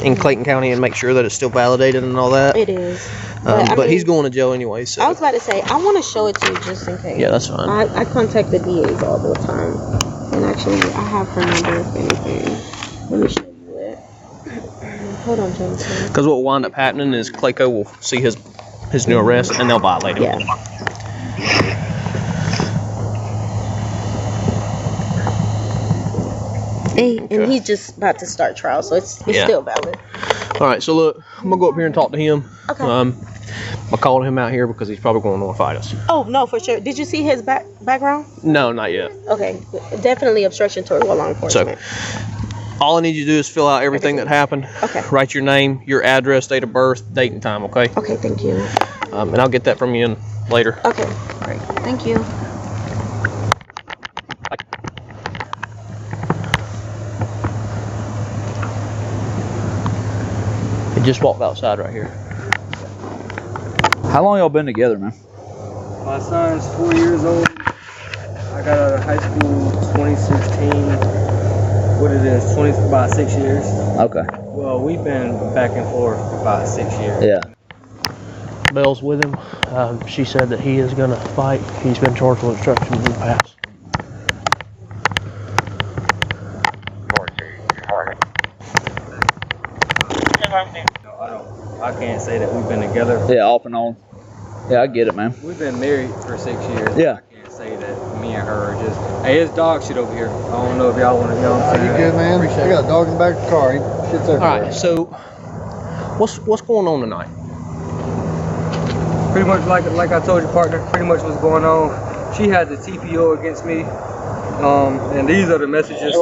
in Clayton County and make sure that it's still validated and all that. It is. But I mean, he's going to jail anyway. So I was about to say, I want to show it to you just in case. yeah, that's fine. I contact the DAs all the time. And actually, I have her number if anything. Let me show you it. Hold on, Jonathan. Because what will wind up happening is Clayco will see his new arrest and they'll violate him. Yeah. And he's just about to start trial, so it's still valid. All right, so look, I'm gonna go up here and talk to him. Okay. I called him out here because he's probably going to want to fight us. Oh no, for sure. Did you see his background? No, not yet. Okay, definitely obstruction toward law enforcement. So all I need you to do is fill out everything that happened. Okay. Write your name, your address, date of birth, date and time. Okay. Okay, thank you. And I'll get that from you later. Okay, great. Thank you. He just walked outside right here. How long y'all been together, man? My son's 4 years old. I got out of high school 2016. What it is, about 6 years. Okay. Well, we've been back and forth for about 6 years. Yeah. Bell's with him. She said that he is going to fight. He's been charged with obstruction in the past. I can't say that we've been together. Yeah, off and on. Yeah, I get it, man. We've been married for 6 years. Yeah. I can't say that me and her are just. Hey, it's dog shit over here. I don't know if y'all want to know. Are you good, man? I got a dog in the back of the car. He shits everywhere. All right, so what's going on tonight? Pretty much like I told your partner, pretty much what's going on. She had the TPO against me. And these are the messages.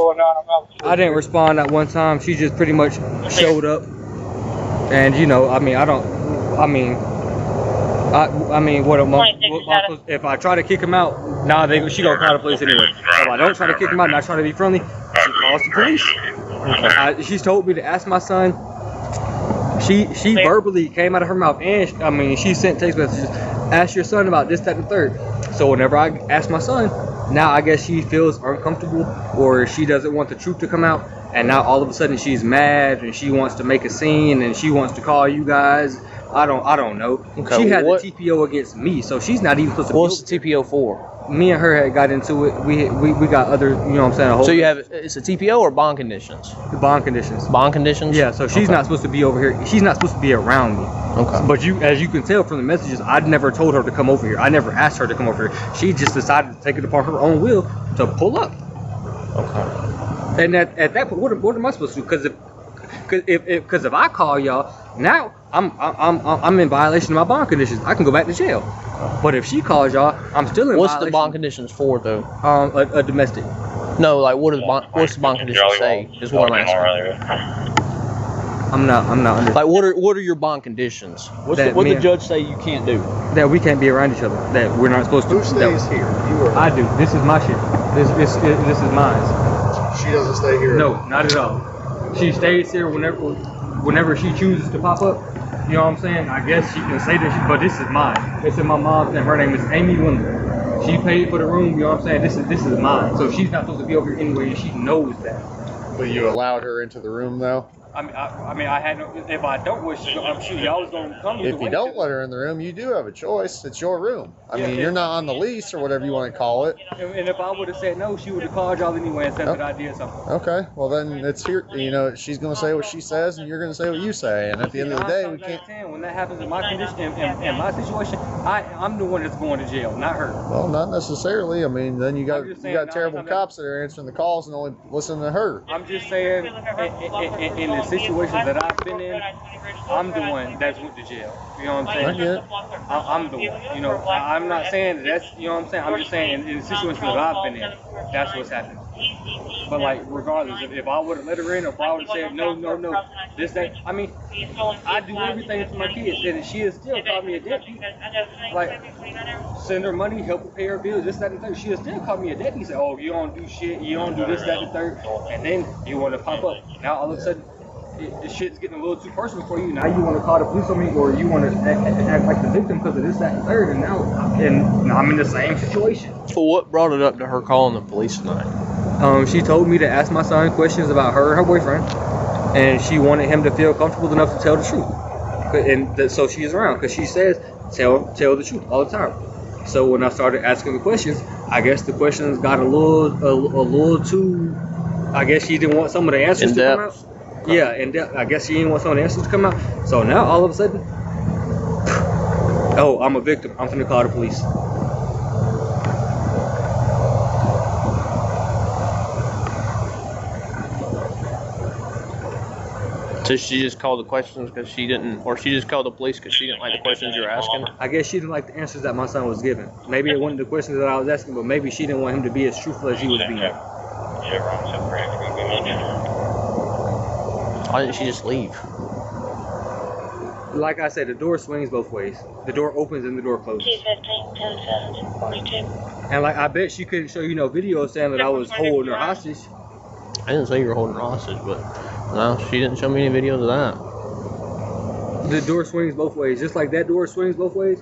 I didn't respond at one time. She just pretty much showed up. And you know, I mean, if I try to kick him out, she gonna call the police anyway. If I don't try to kick him out and I try to be friendly, she calls the police. She's told me to ask my son. She verbally came out of her mouth, and she sent text messages. Ask your son about this, that, and the third. So whenever I ask my son, now I guess she feels uncomfortable or she doesn't want the truth to come out. And now all of a sudden she's mad and she wants to make a scene and she wants to call you guys. I don't know. Okay, she had the TPO against me, so she's not even supposed to. What's the TPO for? Me and her had got into it. We got other, you know what I'm saying. A whole So you have it's a TPO or bond conditions? the bond conditions. Bond conditions? Yeah. So she's not supposed to be over here. She's not supposed to be around me. Okay. But as you can tell from the messages, I'd never told her to come over here. I never asked her to come over here. She just decided to take it upon her own will to pull up. Okay. And at that point, what am I supposed to do? Because if I call y'all now, I'm in violation of my bond conditions. I can go back to jail. But if she calls y'all, I'm still in What's violation. the bond conditions for though? A domestic. No, like what's the bond conditions say? Is what I'm asking. I'm not understanding. Like, what are your bond conditions? What That the me- judge say you can't do? That we can't be around each other. That we're not supposed to. Who stays here? You or I do. This is my shit. This is mine. she doesn't stay here? No, not at all. She stays here whenever she chooses to pop up. You know what I'm saying? I guess she can say that, but this is mine. This is my mom's, and her name is Amy Wendell. She paid for the room. You know what I'm saying? This is mine. So she's not supposed to be over here anyway, and she knows that. But you allowed her into the room though? I mean, I had no. If I don't wish, I'm sure y'all was gonna come. If you don't let her in the room, you do have a choice. It's your room. I mean, Yeah. you're not on the lease or whatever you want to call it. And if I would have said no, she would have called y'all anyway and said that I did something. Okay, well then it's here. You know, she's gonna say what she says, and you're gonna say what you say. And at the end of the day, we can't. When that happens in my condition, in my situation, I'm the one that's going to jail, not her. Well, not necessarily. I mean, then you got I'm just saying, terrible cops that are answering the calls and only listening to her. I'm just saying, in the situations that I've been in, I'm the one that's went to jail. You know what I'm saying? I get it. I'm the one. You know, I'm not saying that's, you know what I'm saying? I'm just saying in the situations that I've been in, that's what's happened. But like, regardless, if I would have let her in, or if I would have said no, this, that, I mean, I do everything for my kids, and she has still called me a deadbeat. Like, send her money, help her pay her bills, this, that, and the third. She has still called me a deadbeat. Say, oh, you don't do shit, you don't do this, that, and the third, and then you want to pop up. Now all of a sudden, the shit's getting a little too personal for you. Now you want to call the police on me, or you want to act like the victim because of this, that, and third, and now I'm in the same situation. Well, what brought it up to her calling the police tonight? She told me to ask my son questions about her and her boyfriend, and she wanted him to feel comfortable enough to tell the truth. And so she's around because she says tell the truth all the time. So when I started asking the questions, I guess the questions got a little too. I guess she didn't want some of the answers to come out. Yeah, and I guess she didn't want some of the answers to come out. So now all of a sudden, oh, I'm a victim. I'm finna call the police. So she just called the questions because she didn't, or she just called the police because she didn't like the questions you were asking? I guess she didn't like the answers that my son was giving. Maybe it wasn't the questions that I was asking, but maybe she didn't want him to be as truthful as he was being. Why didn't she just leave? Like I said, the door swings both ways. The door opens and the door closes. And like, I bet she couldn't show you no video saying that I was holding her hostage. I didn't say you were holding her hostage, but no, she didn't show me any videos of that. The door swings both ways. Just like that door swings both ways,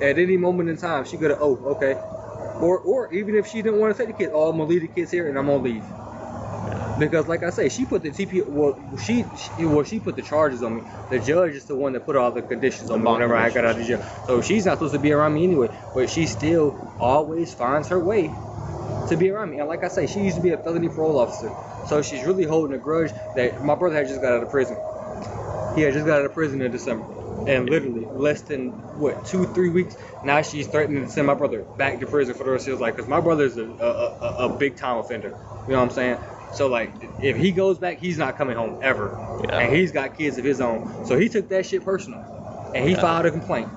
at any moment in time, she could have, oh, okay. Or even if she didn't want to take the kids, oh, I'm going to leave the kids here and I'm going to leave. Because like I say, she put the TP, she put the charges on me. The judge is the one that put all the conditions on me whenever I got out of jail. So she's not supposed to be around me anyway, but she still always finds her way to be around me. And like I say, she used to be a felony parole officer. So she's really holding a grudge that my brother had just got out of prison. He had just got out of prison in December. And literally, less than, 2-3 weeks, now she's threatening to send my brother back to prison for the rest of his life. Because my brother's a big time offender. You know what I'm saying? So like, if he goes back, he's not coming home ever. Yeah. And he's got kids of his own. So he took that shit personal. And he filed a complaint.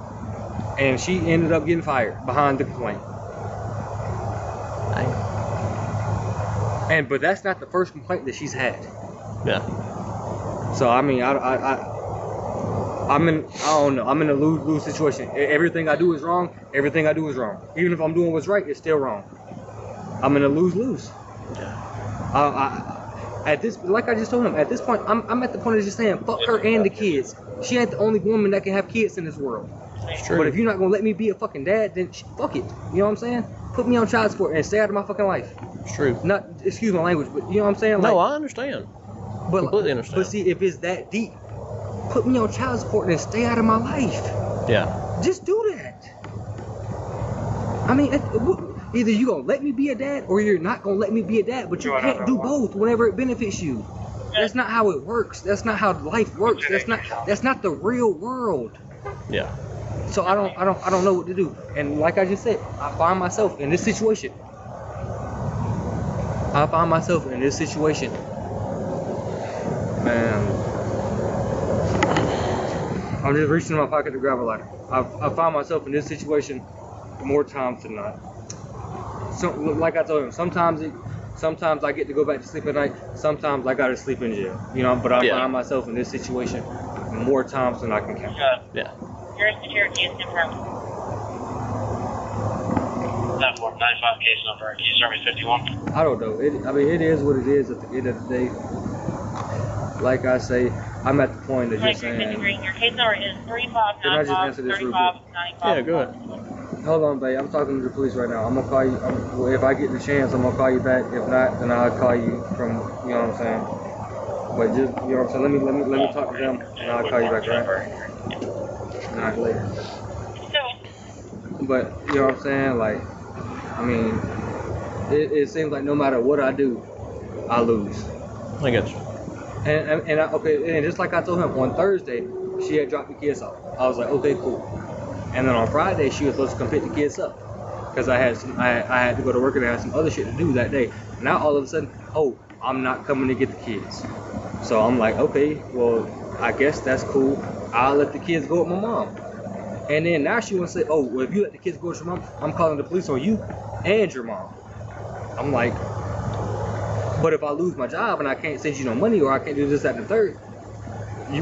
And she ended up getting fired behind the complaint. But that's not the first complaint that she's had. Yeah. So I mean, I'm in a lose situation. Everything I do is wrong. Everything I do is wrong. Even if I'm doing what's right, it's still wrong. I'm in a lose-lose. Yeah. At this, like I just told him, at this point, I'm at the point of just saying, fuck her and the kids. She ain't the only woman that can have kids in this world. It's true. But if you're not gonna let me be a fucking dad, then fuck it. You know what I'm saying? Put me on child support and stay out of my fucking life. It's true. Not, excuse my language, but you know what I'm saying? Like, no, I understand. But, completely understand. But see, if it's that deep, put me on child support and stay out of my life. Yeah. Just do that. I mean, either you're going to let me be a dad or you're not going to let me be a dad, but you can't do both whenever it benefits you. That's not how it works. That's not how life works. That's not the real world. Yeah. So I don't know what to do. And like I just said, I find myself in this situation. Man, I'm just reaching in my pocket to grab a lighter. I found myself in this situation more times than not. So, like I told him, sometimes sometimes I get to go back to sleep at night. Sometimes I gotta sleep in jail. You know, but I Yeah. find myself in this situation more times than I can count. Yeah. Your security is confirmed. 95 case number. Can you start me 51? I don't know. It is what it is at the end of the day. Like I say, I'm at the point of just saying. Your case number is Can I just answer this real quick? 3595. Yeah, go ahead. Hold on, babe. I'm talking to the police right now. I'm gonna call you. If I get the chance, I'm gonna call you back. If not, then I'll call you from. You know what I'm saying? But just, you know what I'm saying. Let me talk to them, and I'll call you back. Right? Not later. But you know what I'm saying? Like, I mean, it seems like no matter what I do, I lose. I got you. And just like I told him on Thursday, she had dropped the kids off. I was like, okay, cool. And then on Friday, she was supposed to come pick the kids up because I had to go to work and I had some other shit to do that day. Now all of a sudden, oh, I'm not coming to get the kids. So I'm like, okay, well, I guess that's cool. I'll let the kids go with my mom. And then now she wants to say, oh, well, if you let the kids go with your mom, I'm calling the police on you and your mom. I'm like, but if I lose my job and I can't send you no money or I can't do this, that, and the third,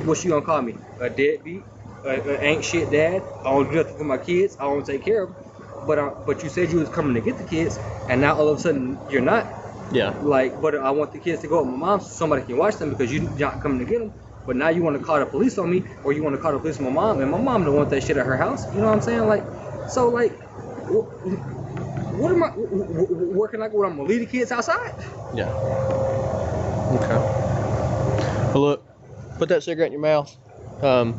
what's she gonna call me? A deadbeat? Ain't shit dad? I don't do nothing for my kids. I don't take care of them. But you said you was coming to get the kids, and now all of a sudden you're not. Yeah. Like, but I want the kids to go with my mom so somebody can watch them because you're not coming to get them. But now you want to call the police on me, or you want to call the police on my mom, and my mom don't want that shit at her house. You know what I'm saying? Like, so like, what am I? Where can I go? I'm gonna leave the kids outside? Yeah. Okay. Well, look, put that cigarette in your mouth. Go ahead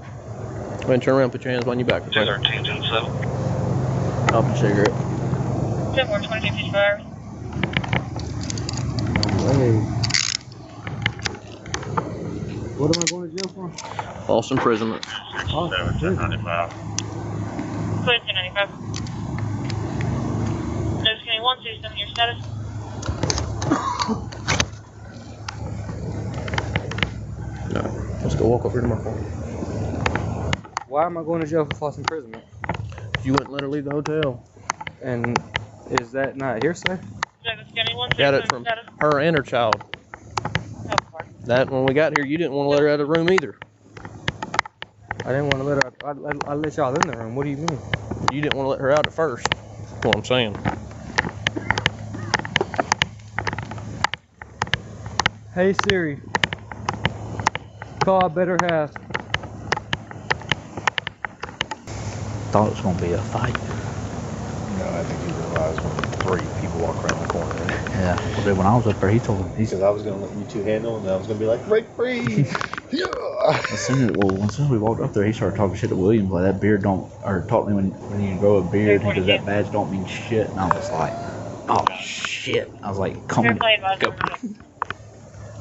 and turn around, put your hands behind your back. 213, 207. Off the cigarette. 10-4, 2255. Hey. What am I going to jail for? False imprisonment. 1095. 1095. Nose County 127, your status? No. Let's go walk over to my phone. Why am I going to jail for false imprisonment? You wouldn't let her leave the hotel. And is that not hearsay? Douglas County 127, Got it from status? her and her child. That when we got here, you didn't want to let her out of the room either. I didn't want to let her. I let y'all in the room. What do you mean? You didn't want to let her out at first. That's what I'm saying. Hey Siri, call Better Half. Thought it was gonna be a fight. No, I think he realized when 3 people walk around the corner. Yeah. Well, dude, when I was up there, he told me He said I was gonna let you 2 handle, and I was gonna be like, break free. Yeah. as soon as we walked up there, he started talking shit to William. Like that beard don't, or taught me when you grow a beard, he goes, that badge don't mean shit. And I was like, oh shit. I was like, come on, go.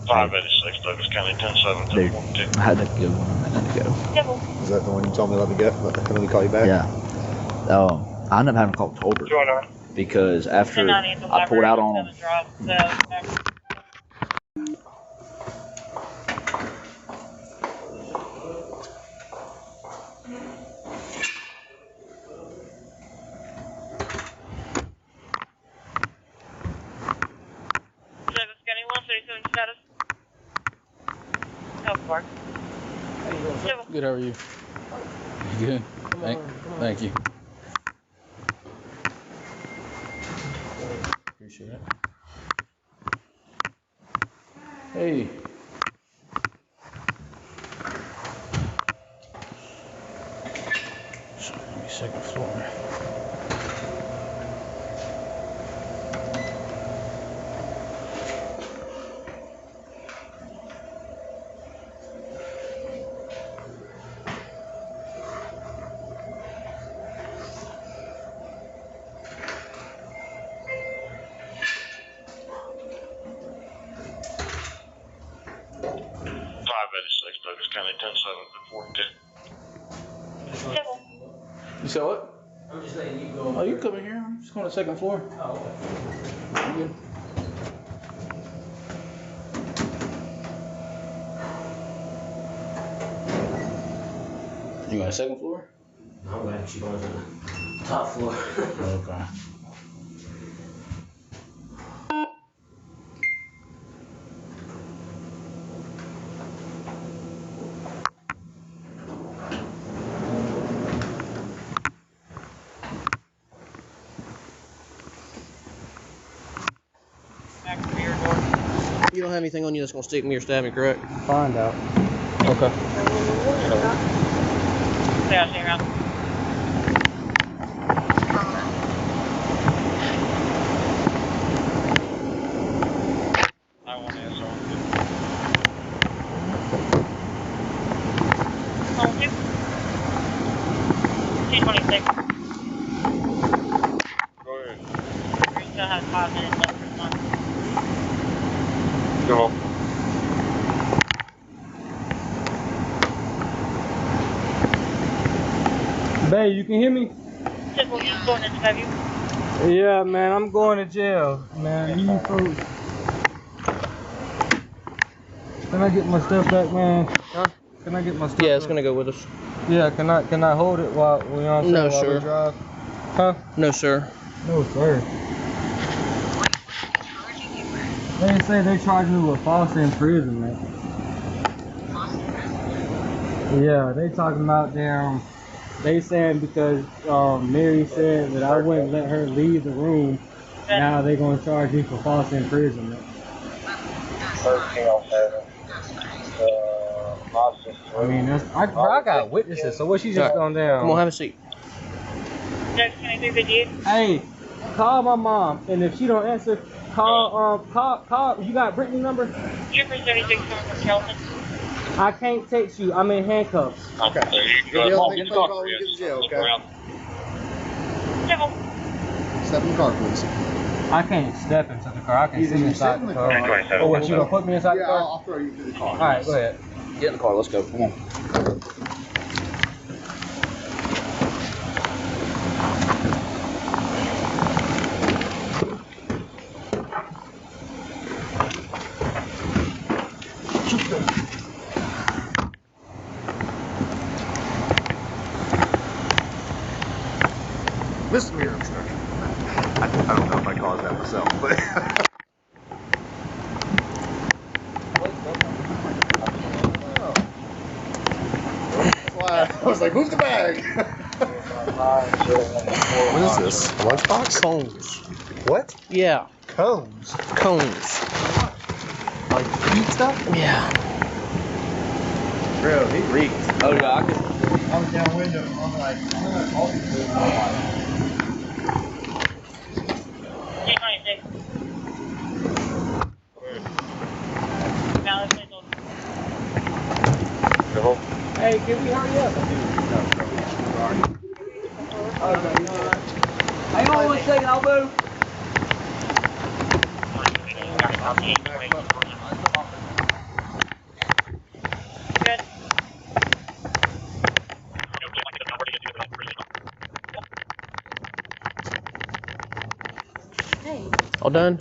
586, Douglas County 107, Dude, 1042. I had to go. Is that the one you told me let me get? Let me call you back? Yeah. I ended up having to call Tolbert because after I pulled out on him. Douglas County 137, status? Health Park. Good, how are you? You good? Thank you. Appreciate it. Hey. Second floor. Douglas County 107, 410. You said what? I'm just letting you go. Oh, you can come in here. I'm just going to the second floor. Oh, okay. You good? You going to the second floor? No, I'm actually going to the top floor. Okay. don't have anything on you that's gonna stick me or stab me, correct? Find out. Okay. Yeah, stay around. I want to, so. Home 2. 226. Go ahead. We still have 5 minutes left for one. Go. Babe, you can hear me? Simple, you going to have you? Yeah, man, I'm going to jail, man. You folks. Can I get my stuff back, man? Huh? Can I get my stuff Yeah, it's back? gonna go with us. Yeah, can I hold it while we on No, while sir. we drive? Huh? No, sir. No, sir. They say they charge me with false imprisonment. Yeah, they talking about they saying because Mary said that I wouldn't let her leave the room. Now they gonna charge me for false imprisonment. 1307. I mean, I got witnesses, so what she just gone down? Come on, have a seat. Next 2358. Hey, call my mom, and if she don't answer, call. You got Brittany's number? Jupiter 76 coming from Kelton. I can't text you. I'm in handcuffs. Okay. You'll be able to make a Get phone call when you get to jail, okay? Simple. Step in the car, please. I can't step into the car. I can sit You inside sit in the the car. car. 27. Oh, what, you gonna put me inside the Yeah, car? I'll throw you to the car. All right, go ahead. Get in the car. Let's go. Come on. Misdemeanor obstruction. I don't know if I caused that myself, but. I was like, move the bag. What is this? Lunchbox? Cones. What? Yeah, Cones. cones. Like eat stuff? Yeah. Bro, he reeked. Oh yeah, I could. I was down window. I'm like, I'm gonna call you. 226. Valid vehicle. Go. Hey, can we hurry up? Hang on one second, I'll move. Good. Hey, All done?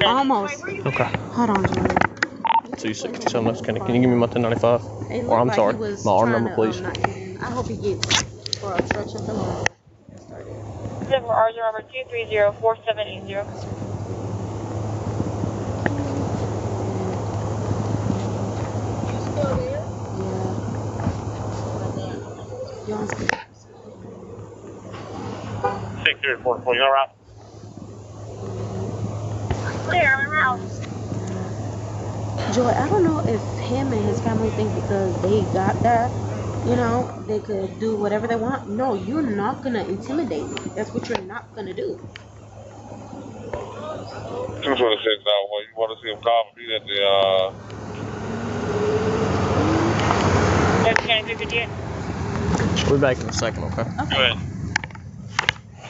almost. Okay. Hold on, Jordan. 260. So much. Can you give me my 1095? It Or I'm looked sorry, like he was my R trying number, to, please. not get in. I hope he gets for obstruction of the law. Simple, ours are number 2304780. You on speaker? 6344. You all right? Clear, I'm around. Joy, I don't know if him and his family think because they got that, they could do whatever they want. No, you're not gonna intimidate me. That's what you're not gonna do. 226 now. Well, you want to see him call me at the, Next 2358. We'll be back in a second, okay? Go ahead.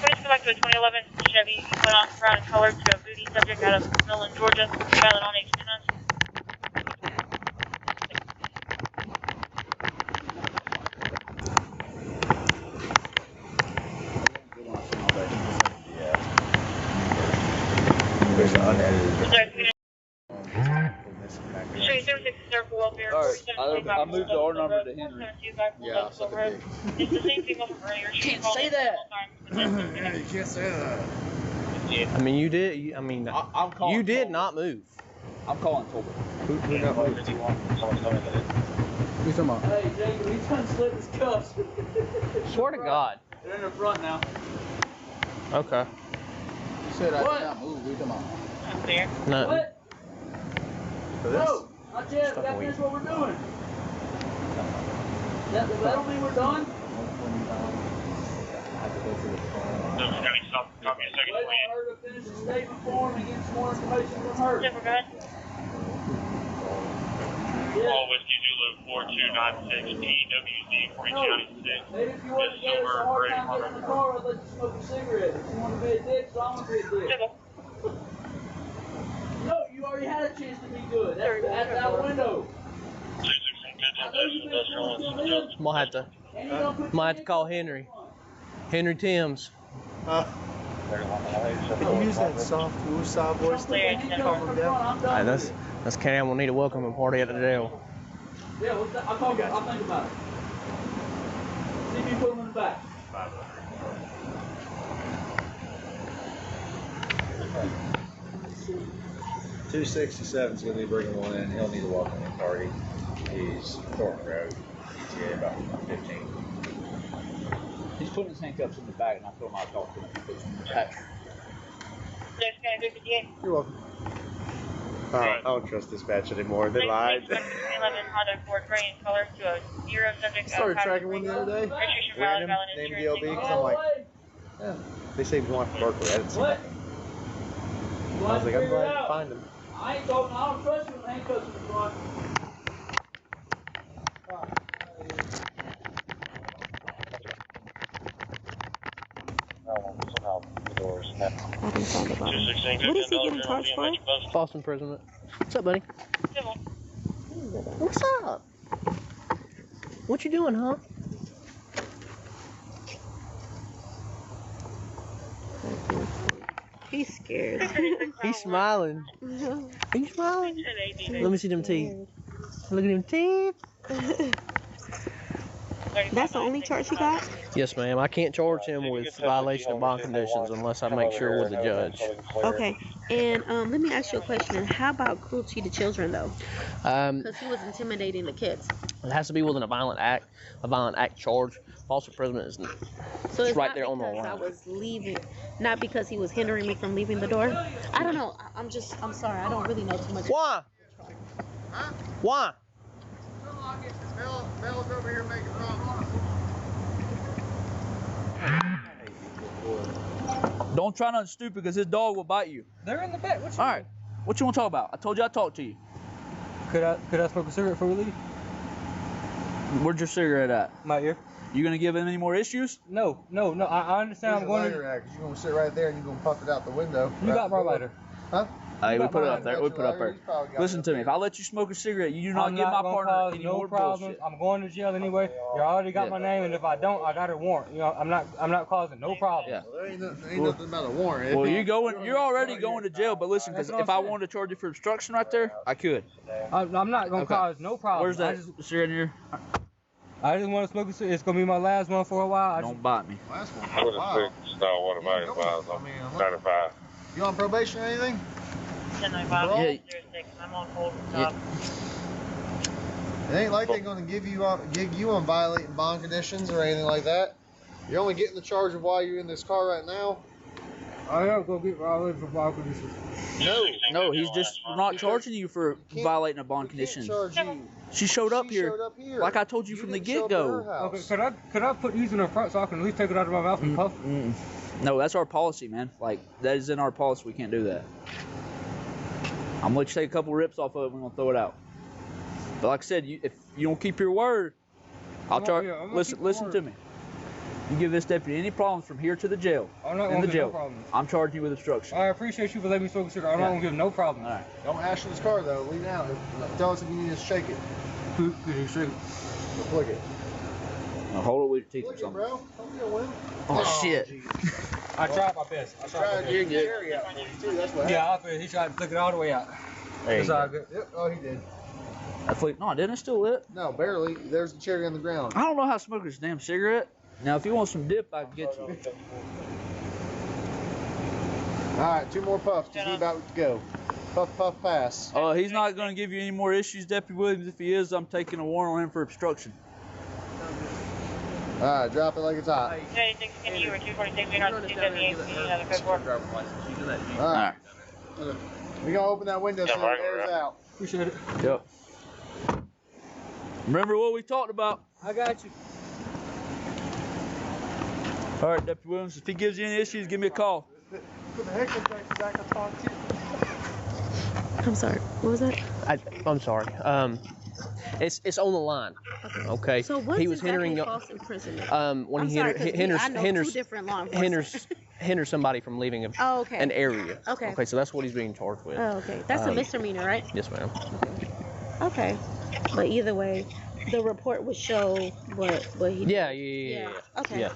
Please come back to a 2011 Chevy went on brown color to a booty subject out of Millen, Georgia. Valid on 18 months. There's an unedited. Street 76 Circle Welfare. Alright, I moved the R number to Henry. Yeah, suck a dick. It's the same female from earlier. She Can't called say us that. multiple times. Yeah, you can't say that. I mean, you did. I'm calling. You did Tolbert. not move. I'm calling Tolbert. Who got moved? Someone's coming in. Who's talking about? Hey, Jacob, he's trying to slip his cuffs. Swear to God. They're in the front now. Okay. You said I did not move. What are you talking about? I'm clear. No. What? For this? No, not yet. We got to finish what we're doing. That'll mean we're done. No, Chevy, stop. Copy a second. Wait on her to finish the statement form and get some more information from her. Super good. All Whiskey Zulu 4296 PWZ 40 County 6. Maybe if you want to get us a hard time getting in the car, I'd let you smoke a cigarette. If you want to be a dick, so I'm going to be a dick. No, you already had a chance to be good. That's out the window. I'm gonna have to call Henry. Henry Timms. Use that soft woosah voice to calm them down. Hey, that's Cam. We'll need a welcoming party at the jail. Yeah, I'll talk about it. I'll think about it. See if you put them in the back. 267 is going to be bringing one in. He'll need a welcoming party. He's Thornton Road, ETA about 15. He's putting his handcuffs in the bag, and I told him I'll talk to him. He puts them in the bag. Next guy, 58. You're welcome. I don't trust dispatch anymore. They lied. 2011 Honda Accord gray in color to a 0 subject. Started tracking one the other day. Random named DLB because I'm like, yeah. They say he's going from Berkeley. I didn't see nothing. I was like, I'm glad to find him. I ain't talking. I don't trust you with handcuffs in the front. What is he getting charged for? False imprisonment. What's up, buddy? What's up? What you doing, huh? He's scared. He's smiling. He's smiling. Let me see them teeth. Look at them teeth. That's the only charge he got? Yes, ma'am. I can't charge him with violation of bond conditions unless I make sure with the judge. Okay. And let me ask you a question. How about cruelty to children, though? Because he was intimidating the kids. It has to be within a violent act charge. False imprisonment is So it's right not there on the because line. I was leaving, not because he was hindering me from leaving the door. I don't know. I'm sorry. I don't really know too much. Why? Huh? Why? Mel's over here making problems. Don't try nothing stupid because his dog will bite you. They're in the back. What you All right. What you want to talk about? I told you I'd talk to you. Could I smoke a cigarette before we leave? Where's your cigarette at? My ear. You gonna give him any more issues? No. I understand. I'm going to. Because you're going to sit right there and you're going to puff it out the window. You got my lighter. Huh? Hey, we got put it mine. up there. We put it up there. Listen to me. If I let you smoke a cigarette, you do not give my partner any more bullshit. I'm going to jail anyway. You already got my name, and if I don't, I got a warrant. You know, I'm not causing no problem. Yeah. Well, there ain't nothing about a warrant. Well, you're already going to jail. But listen, because if I wanted to charge you for obstruction right there, I could. I'm not going to cause no problem. Where's that cigarette in here? I just want to smoke a cigarette. It's going to be my last one for a while. Don't bite me. Last one. I would have said, no, what about it? I mean, 95. you on probation or anything? 1095, 06. I'm on hold from top. It ain't like they're going to gig you on violating bond conditions or anything like that. You're only getting the charge of why you're in this car right now. I am going to get violated for bond conditions. No, he's just not charging you for violating a bond condition. Charge you. She showed up here, like I told you You from the didn't show up at her get-go. house. Okay, could I put these in the front so I can at least take it out of my mouth and puff? No, that's our policy, man. Like, that is in our policy. We can't do that. I'm going to let you take a couple rips off of it. We're going to throw it out. But like I said, if you don't keep your word, I'll charge. Listen to me. You give this deputy any problems from here to the jail. I'm not in going the to jail. give no problems. I'm charging you with obstruction. I appreciate you for letting me smoke a cigarette. I'm not going to give no problems. All right. Don't ash in this car though. Leave it out. Tell us if you need to shake it. Could you shake it? Flick it. Now hold it with your teeth or Flick it, something. bro. Don't be a win. Oh, shit. I tried my best. I tried my Get best. Jerry out for you too. That's what happened. Yeah, he tried to flick it all the way out. There you It's all go. good. Yep. Oh, he did. I flicked. No, didn't it still lit? No, barely. There's the cherry on the ground. I don't know how to smoke this damn cigarette. Now, if you want some dip, I can get you. All right, 2 more puffs. He's about to go. Puff, puff, pass. He's not going to give you any more issues, Deputy Williams. If he is, I'm taking a warrant on him for obstruction. All right, drop it like it's hot. Today, 16 you were 246, we got 278, another code 4. All right. We gonna open that window so the air's out. Appreciate it. Yep. Remember what we talked about. I got you. All right, Deputy Williams, if he gives you any issues, give me a call. Put the heck back so I can talk to you. I'm sorry. What was that? I'm sorry. It's on the line. Okay. So what's he was hindering false imprisonment? When I'm he sorry, 'cause hinders two different law enforcement. hinders somebody from leaving an area. Okay. Okay, so that's what he's being charged with. Oh, okay. That's a misdemeanor, right? Yes, ma'am. Okay. But either way, the report would show what he did. Yeah. Okay. Yeah.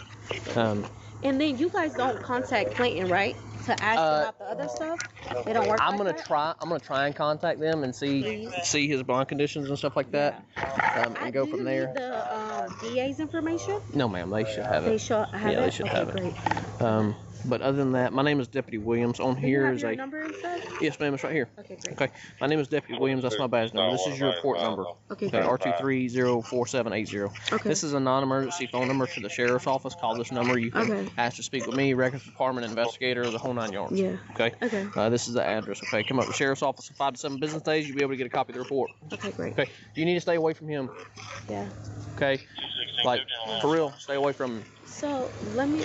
And then you guys don't contact Clayton, right? To ask about the other stuff? They don't work I'm like that? gonna try and contact them and see his bond conditions and stuff like that. And go from there. Do you need the DA's information? No, ma'am. They should have it. They should have it? Yeah, they should have it. Great. But other than that, my name is Deputy Williams. On here is your number and stuff? Yes, ma'am. It's right here. Okay, great. Okay. My name is Deputy Williams. That's my badge number. This is your report number. Okay, Okay. great. R2304780. Okay. This is a non-emergency phone number to the sheriff's office. Call this number. You can ask to speak with me, records department, investigator, the whole 9 yards. Yeah. Okay. Okay. This is the address. Okay. Come up to the sheriff's office in 5 to 7 business days. You'll be able to get a copy of the report. Okay, great. Okay. Do you need to stay away from him? Yeah. Okay. Like for real, stay away from him. So let me.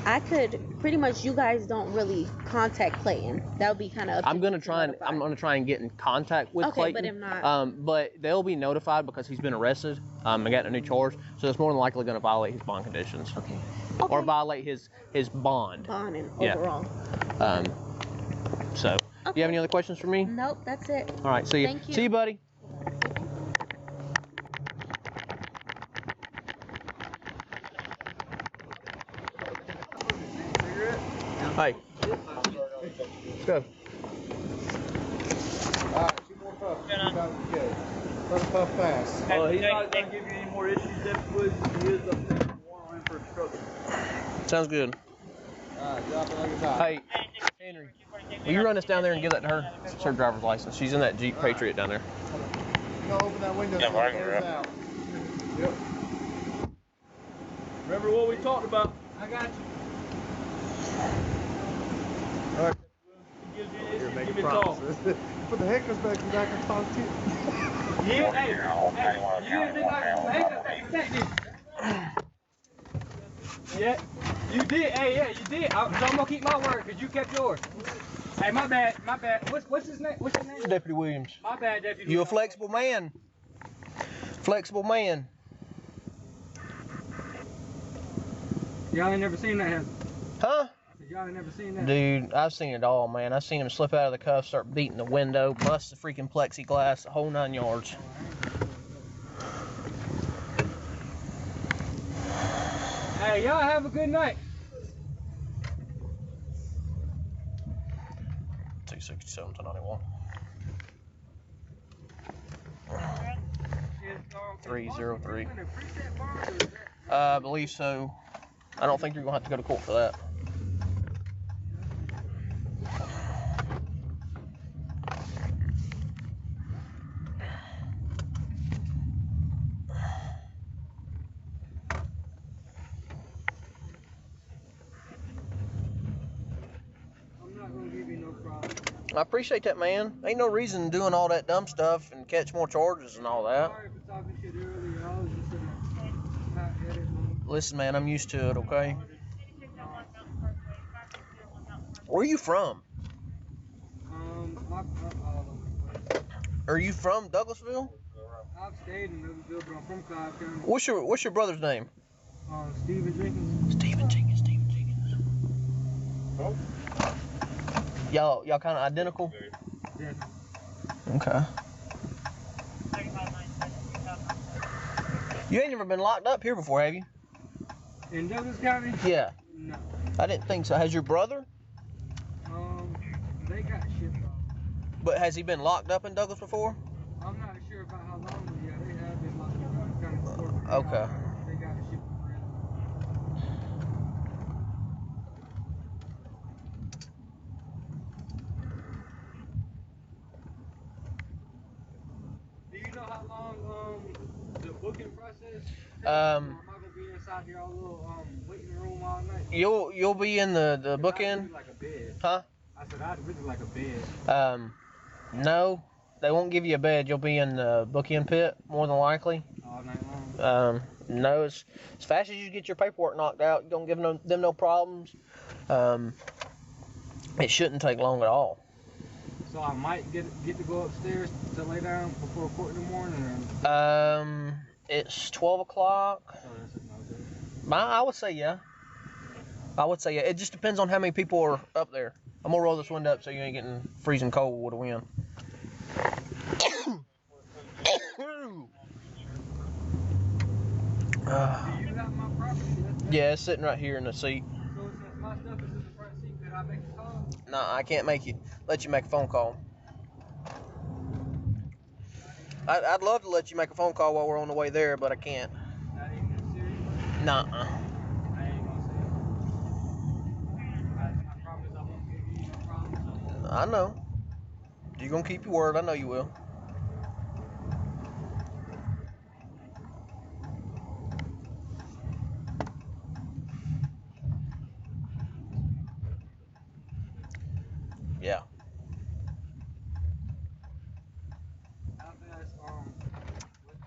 I could pretty much. You guys don't really contact Clayton. That would be kind of. I'm gonna try and get in contact with Clayton. But if not, but they'll be notified because he's been arrested. And got a new charge, so it's more than likely gonna violate his bond conditions. Okay. Or violate his bond. Bonding Yeah. overall. So, do you have any other questions for me? Nope, that's it. All right. See you. Thank you. See you, buddy. Hey. Let's go. Alright, 2 more puffs. Okay. First puff pass. He's not going to give you any more issues, Deputy Williams. He is up there warrant him for obstruction. Sounds good. Alright, drop it like it's hot. Hey, Henry, will you run this down there and give that to her? It's her driver's license. She's in that Jeep Patriot down there. You gonna open that window so the air's out. Yep. Remember what we talked about. I got you. Alright. If he gives you any issues, give me a call. Put the heckers back so I can talk to you. Yeah, hey, you didn't think I could take this. Yeah, you did. Hey, yeah, you did. So I'm gonna keep my word because you kept yours. Hey, my bad. What's his name? What's your name? Deputy Williams. My bad, Deputy. You a flexible man. Flexible man. Y'all ain't never seen that, have you? Huh? Y'all ain't never seen that. Dude, I've seen it all, man. I've seen him slip out of the cuffs, start beating the window, bust the freaking plexiglass, the whole 9 yards. Hey, y'all have a good night. 267 to 91. 303. I believe so. I don't think you're gonna have to go to court for that. I'm not gonna give you no problem. I appreciate that, man. Ain't no reason doing all that dumb stuff and catch more charges and all that. Sorry for talking shit earlier. I was just in a hot headed moment. Listen, man, I'm used to it, okay? Where are you from? Are you from Douglasville? I've stayed in Douglasville, but I'm from Clive County. What's your brother's name? Stephen Jenkins. Stephen Jenkins. Oh. Y'all kind of identical? Yeah. Okay. You ain't never been locked up here before, have you? In Douglas County? Yeah. No. I didn't think so. Has your brother? They got shipped off. But has he been locked up in Douglas before? I'm not sure about how long, but yeah, they have been locked up in Douglas County before. Okay. They got shipped to prison. Do you know how long the booking process takes? Or am I gonna be inside your little waiting room all night? You'll be in the bookend? Like a bed. Huh? I said I'd really like a bed. No, they won't give you a bed. You'll be in the bookend pit more than likely. All night long. No, as fast as you get your paperwork knocked out, you don't give them no problems. It shouldn't take long at all. So I might get to go upstairs to lay down before court in the morning. It's 12 o'clock. I would say yeah. It just depends on how many people are up there. I'm gonna roll this window up so you ain't getting freezing cold with the wind. Yeah, it's sitting right here in the seat. So since my stuff is in the front seat, could I make a call? Nah, I can't let you make a phone call. I'd love to let you make a phone call while we're on the way there, but I can't. Not even serious? Nah. I ain't gonna say it. I promise I won't give you no problem. I know. You're gonna keep your word. I know you will. Yeah. How fast, what's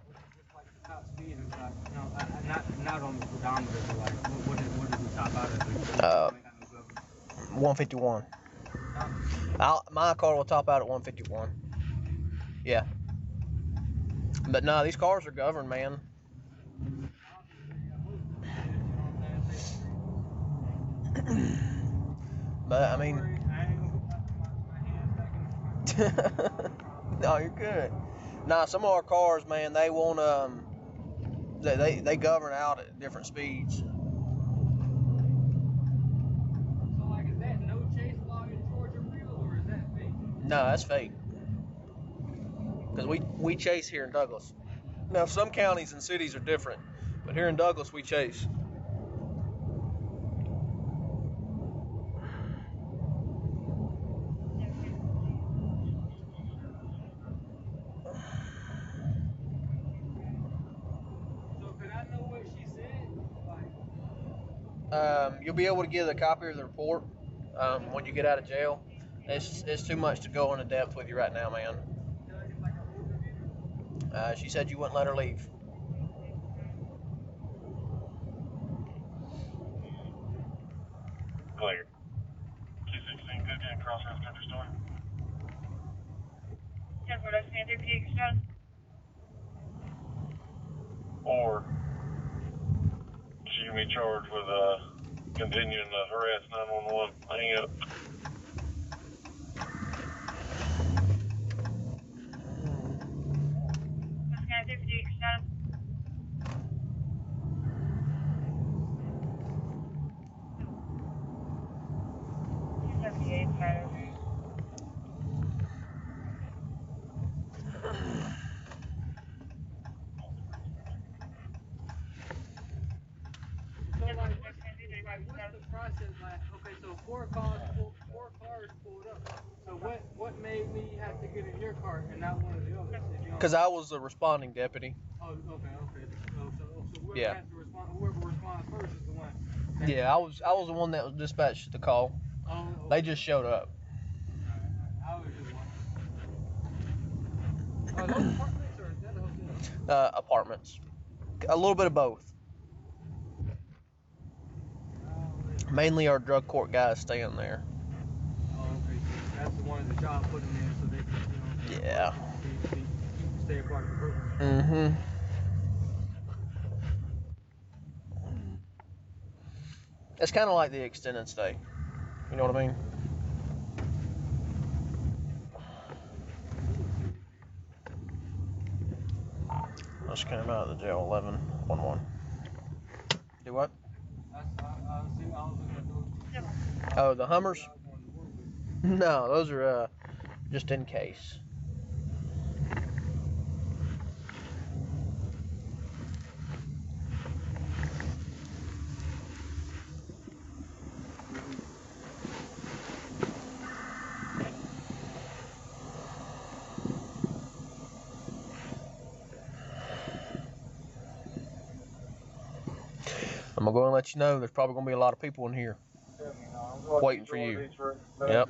like the top speed is like, you know, not on the speedometer, but like, what is the top out of it? 151. My car will top out at 151. Yeah. But no, these cars are governed, man. But I mean, no, you're good. Nah, some of our cars, man, they won't they govern out at different speeds. So like, is that no chase law in Georgia real, or is that fake? No, that's fake. Because we chase here in Douglas. Now, some counties and cities are different, but here in Douglas, we chase. So could I know what she said? You'll be able to get a copy of the report when you get out of jail. It's too much to go into depth with you right now, man. She said you wouldn't let her leave. Clear. 216, good day, Crossroads Country Store. 10-4, that's Panther Peak, shot. Or she can be charged with continuing to harass 911. Hang up. That's Panther Peak, shot. 278, Tyler. What's the process like? Okay, so four cars pulled up. So what made me have to get in your car and not one of the others? Because I was the responding deputy. Oh, okay. So whoever Yeah. has to respond, whoever responds first is the one. Yeah, I was the one that was dispatched to the call. Oh, okay. They just showed up. I was just wondering. Are those apartments or is that a hotel? Apartments. A little bit of both. Mainly our drug court guys stay in there. Oh, okay. So that's the one that y'all put them in so they can, Yeah. Stay a part of the program. Mm-hmm. It's kind of like the extended stay. You know what I mean? I just came out of the jail 11-1-1. Do what? Oh, the Hummers? No, those are just in case. I'm gonna go and let you know there's probably gonna be a lot of people in here. waiting for you. Yep.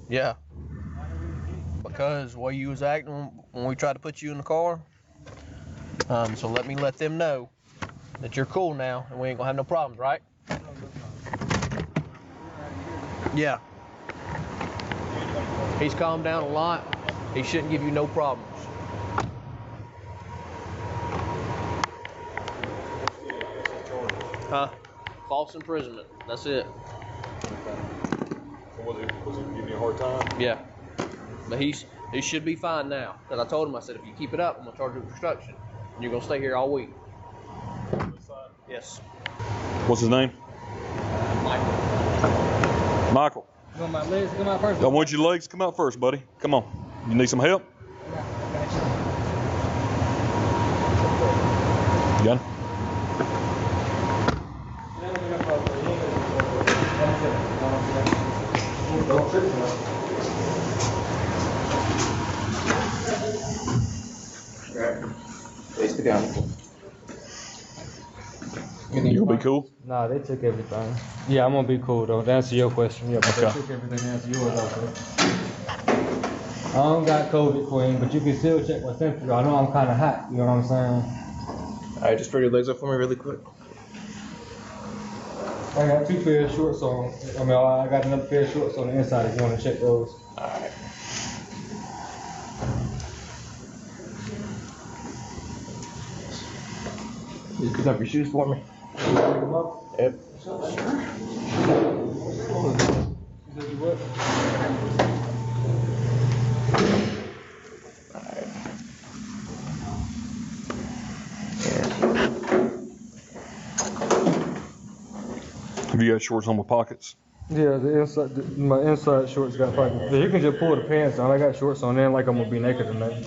Yeah. Because the way you was acting when we tried to put you in the car. So let me let them know that you're cool now and we ain't gonna have no problems, right? Yeah. He's calmed down a lot. He shouldn't give you no problems. Huh? False imprisonment. That's it. Was he giving you a hard time? Yeah. But he should be fine now. Because I told him, I said, if you keep it up, I'm going to charge you with obstruction. And you're going to stay here all week. Yes. What's his name? Michael. You want my legs to come out first? I want your legs to come out first, buddy. Come on. You need some help? You got it? Face the gun. You gonna be cool? Nah, they took everything. Yeah, I'm gonna be cool though. To answer your question, yeah, but Okay. they took everything to answer yours also. I don't got COVID, Queen, but you can still check my temperature. I know I'm kind of hot. You know what I'm saying? Alright, just spread your legs up for me really quick. I got 2 pairs of shorts on. I got another pair of shorts on the inside if you want to check those. Alright. You pick up your shoes for me? Pick them up? Yep. You said you what? Have you got shorts on with pockets? Yeah, my inside shorts got pockets. You can just pull the pants down. I got shorts on there like I'm gonna be naked tonight.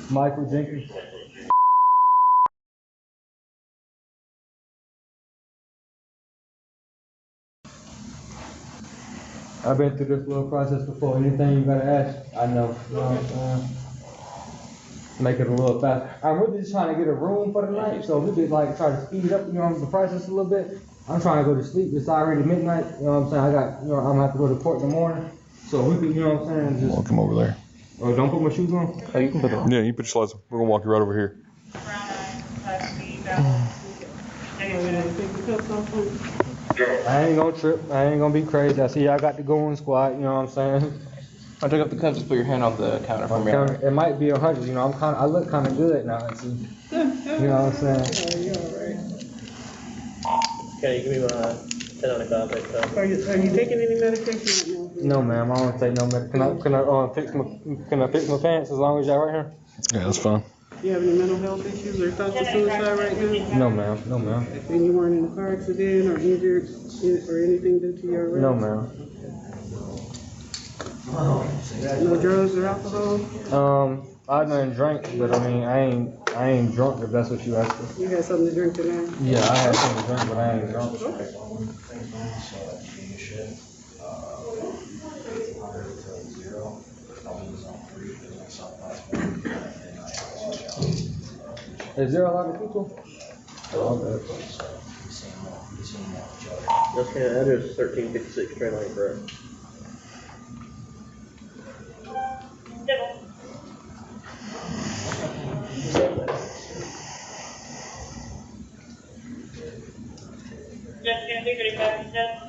Michael Jenkins. I've been through this little process before. Anything you gotta ask, I know. You know what I'm saying? Make it a little faster. I'm really just trying to get a room for the night, so we could like try to speed up, the process a little bit. I'm trying to go to sleep. It's already midnight. You know what I'm saying? I got, I'm gonna have to go to court in the morning. So we could, you know what I'm saying? Just Come over there. Oh, don't put my shoes on? Oh, you can put them on. Yeah, you put your slides on. We're gonna walk you right over here. I ain't gonna trip. I ain't gonna be crazy. I see y'all got the going squad, you know what I'm saying? I took up the cups, just put your hand on the counter for me. It might be 100, I look kinda good now, see. You know what I'm saying? Can you give me my 10 on the contact? Are you taking any medication right now? No ma'am, I don't take no medication. Can I fix my pants as long as y'all right here? Yeah, that's fine. Do you have any mental health issues or thoughts of suicide right now? No ma'am, no ma'am. And you weren't in a car accident or injured or anything due to your arrest? No ma'am. No drugs or alcohol? I done drank, but I ain't drunk if that's what you asked for. You had something to drink today? Yeah, I had something to drink, but I ain't drunk. Is there a lot of people? Okay, that is 1356 train line, correct? Just gonna be pretty fast, just.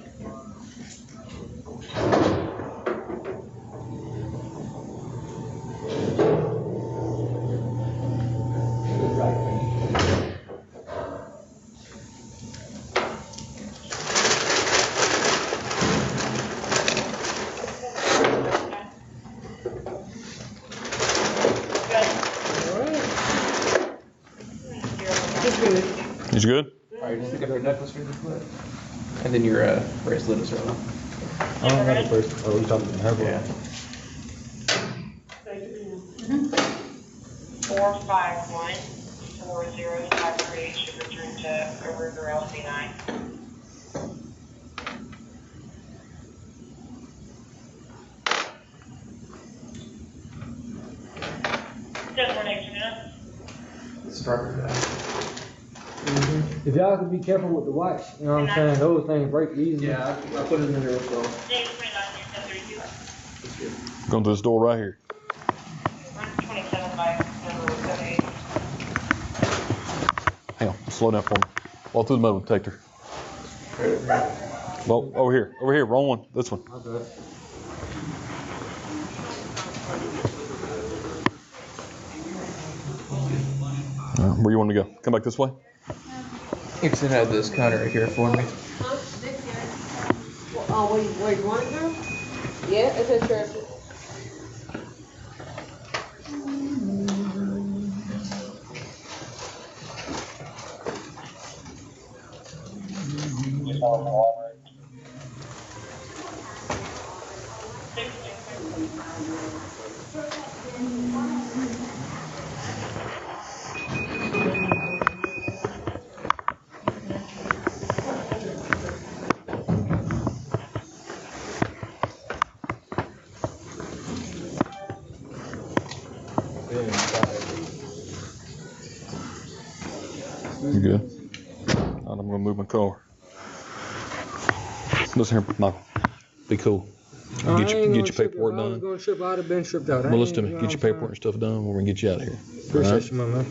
He's good? Alright, just pick up your necklace really quick. And then your bracelet as well. I don't have a person. Oh, you talking to her? Yeah. 451-4053 should return to River LC9. It's perfect. If y'all could be careful with the watch, you know what I'm saying? Those things break easily. Yeah, I put it in there as well. Going through this door right here. Hang on, slow down for me. Walk through the metal detector. Well, over here, wrong one, this one. Okay. Where you want to go? Come back this way? You can have this counter right here for me. Oh, where you want to go? Yeah, it's interesting. You good? Alright, I'm gonna move my car. Listen here, Michael. Be cool. Get your paperwork If I was done. going to trip, I'd have been tripped out. Well, listen to me. Get your paperwork and stuff done. We're gonna get you out of here. Appreciate you, my man.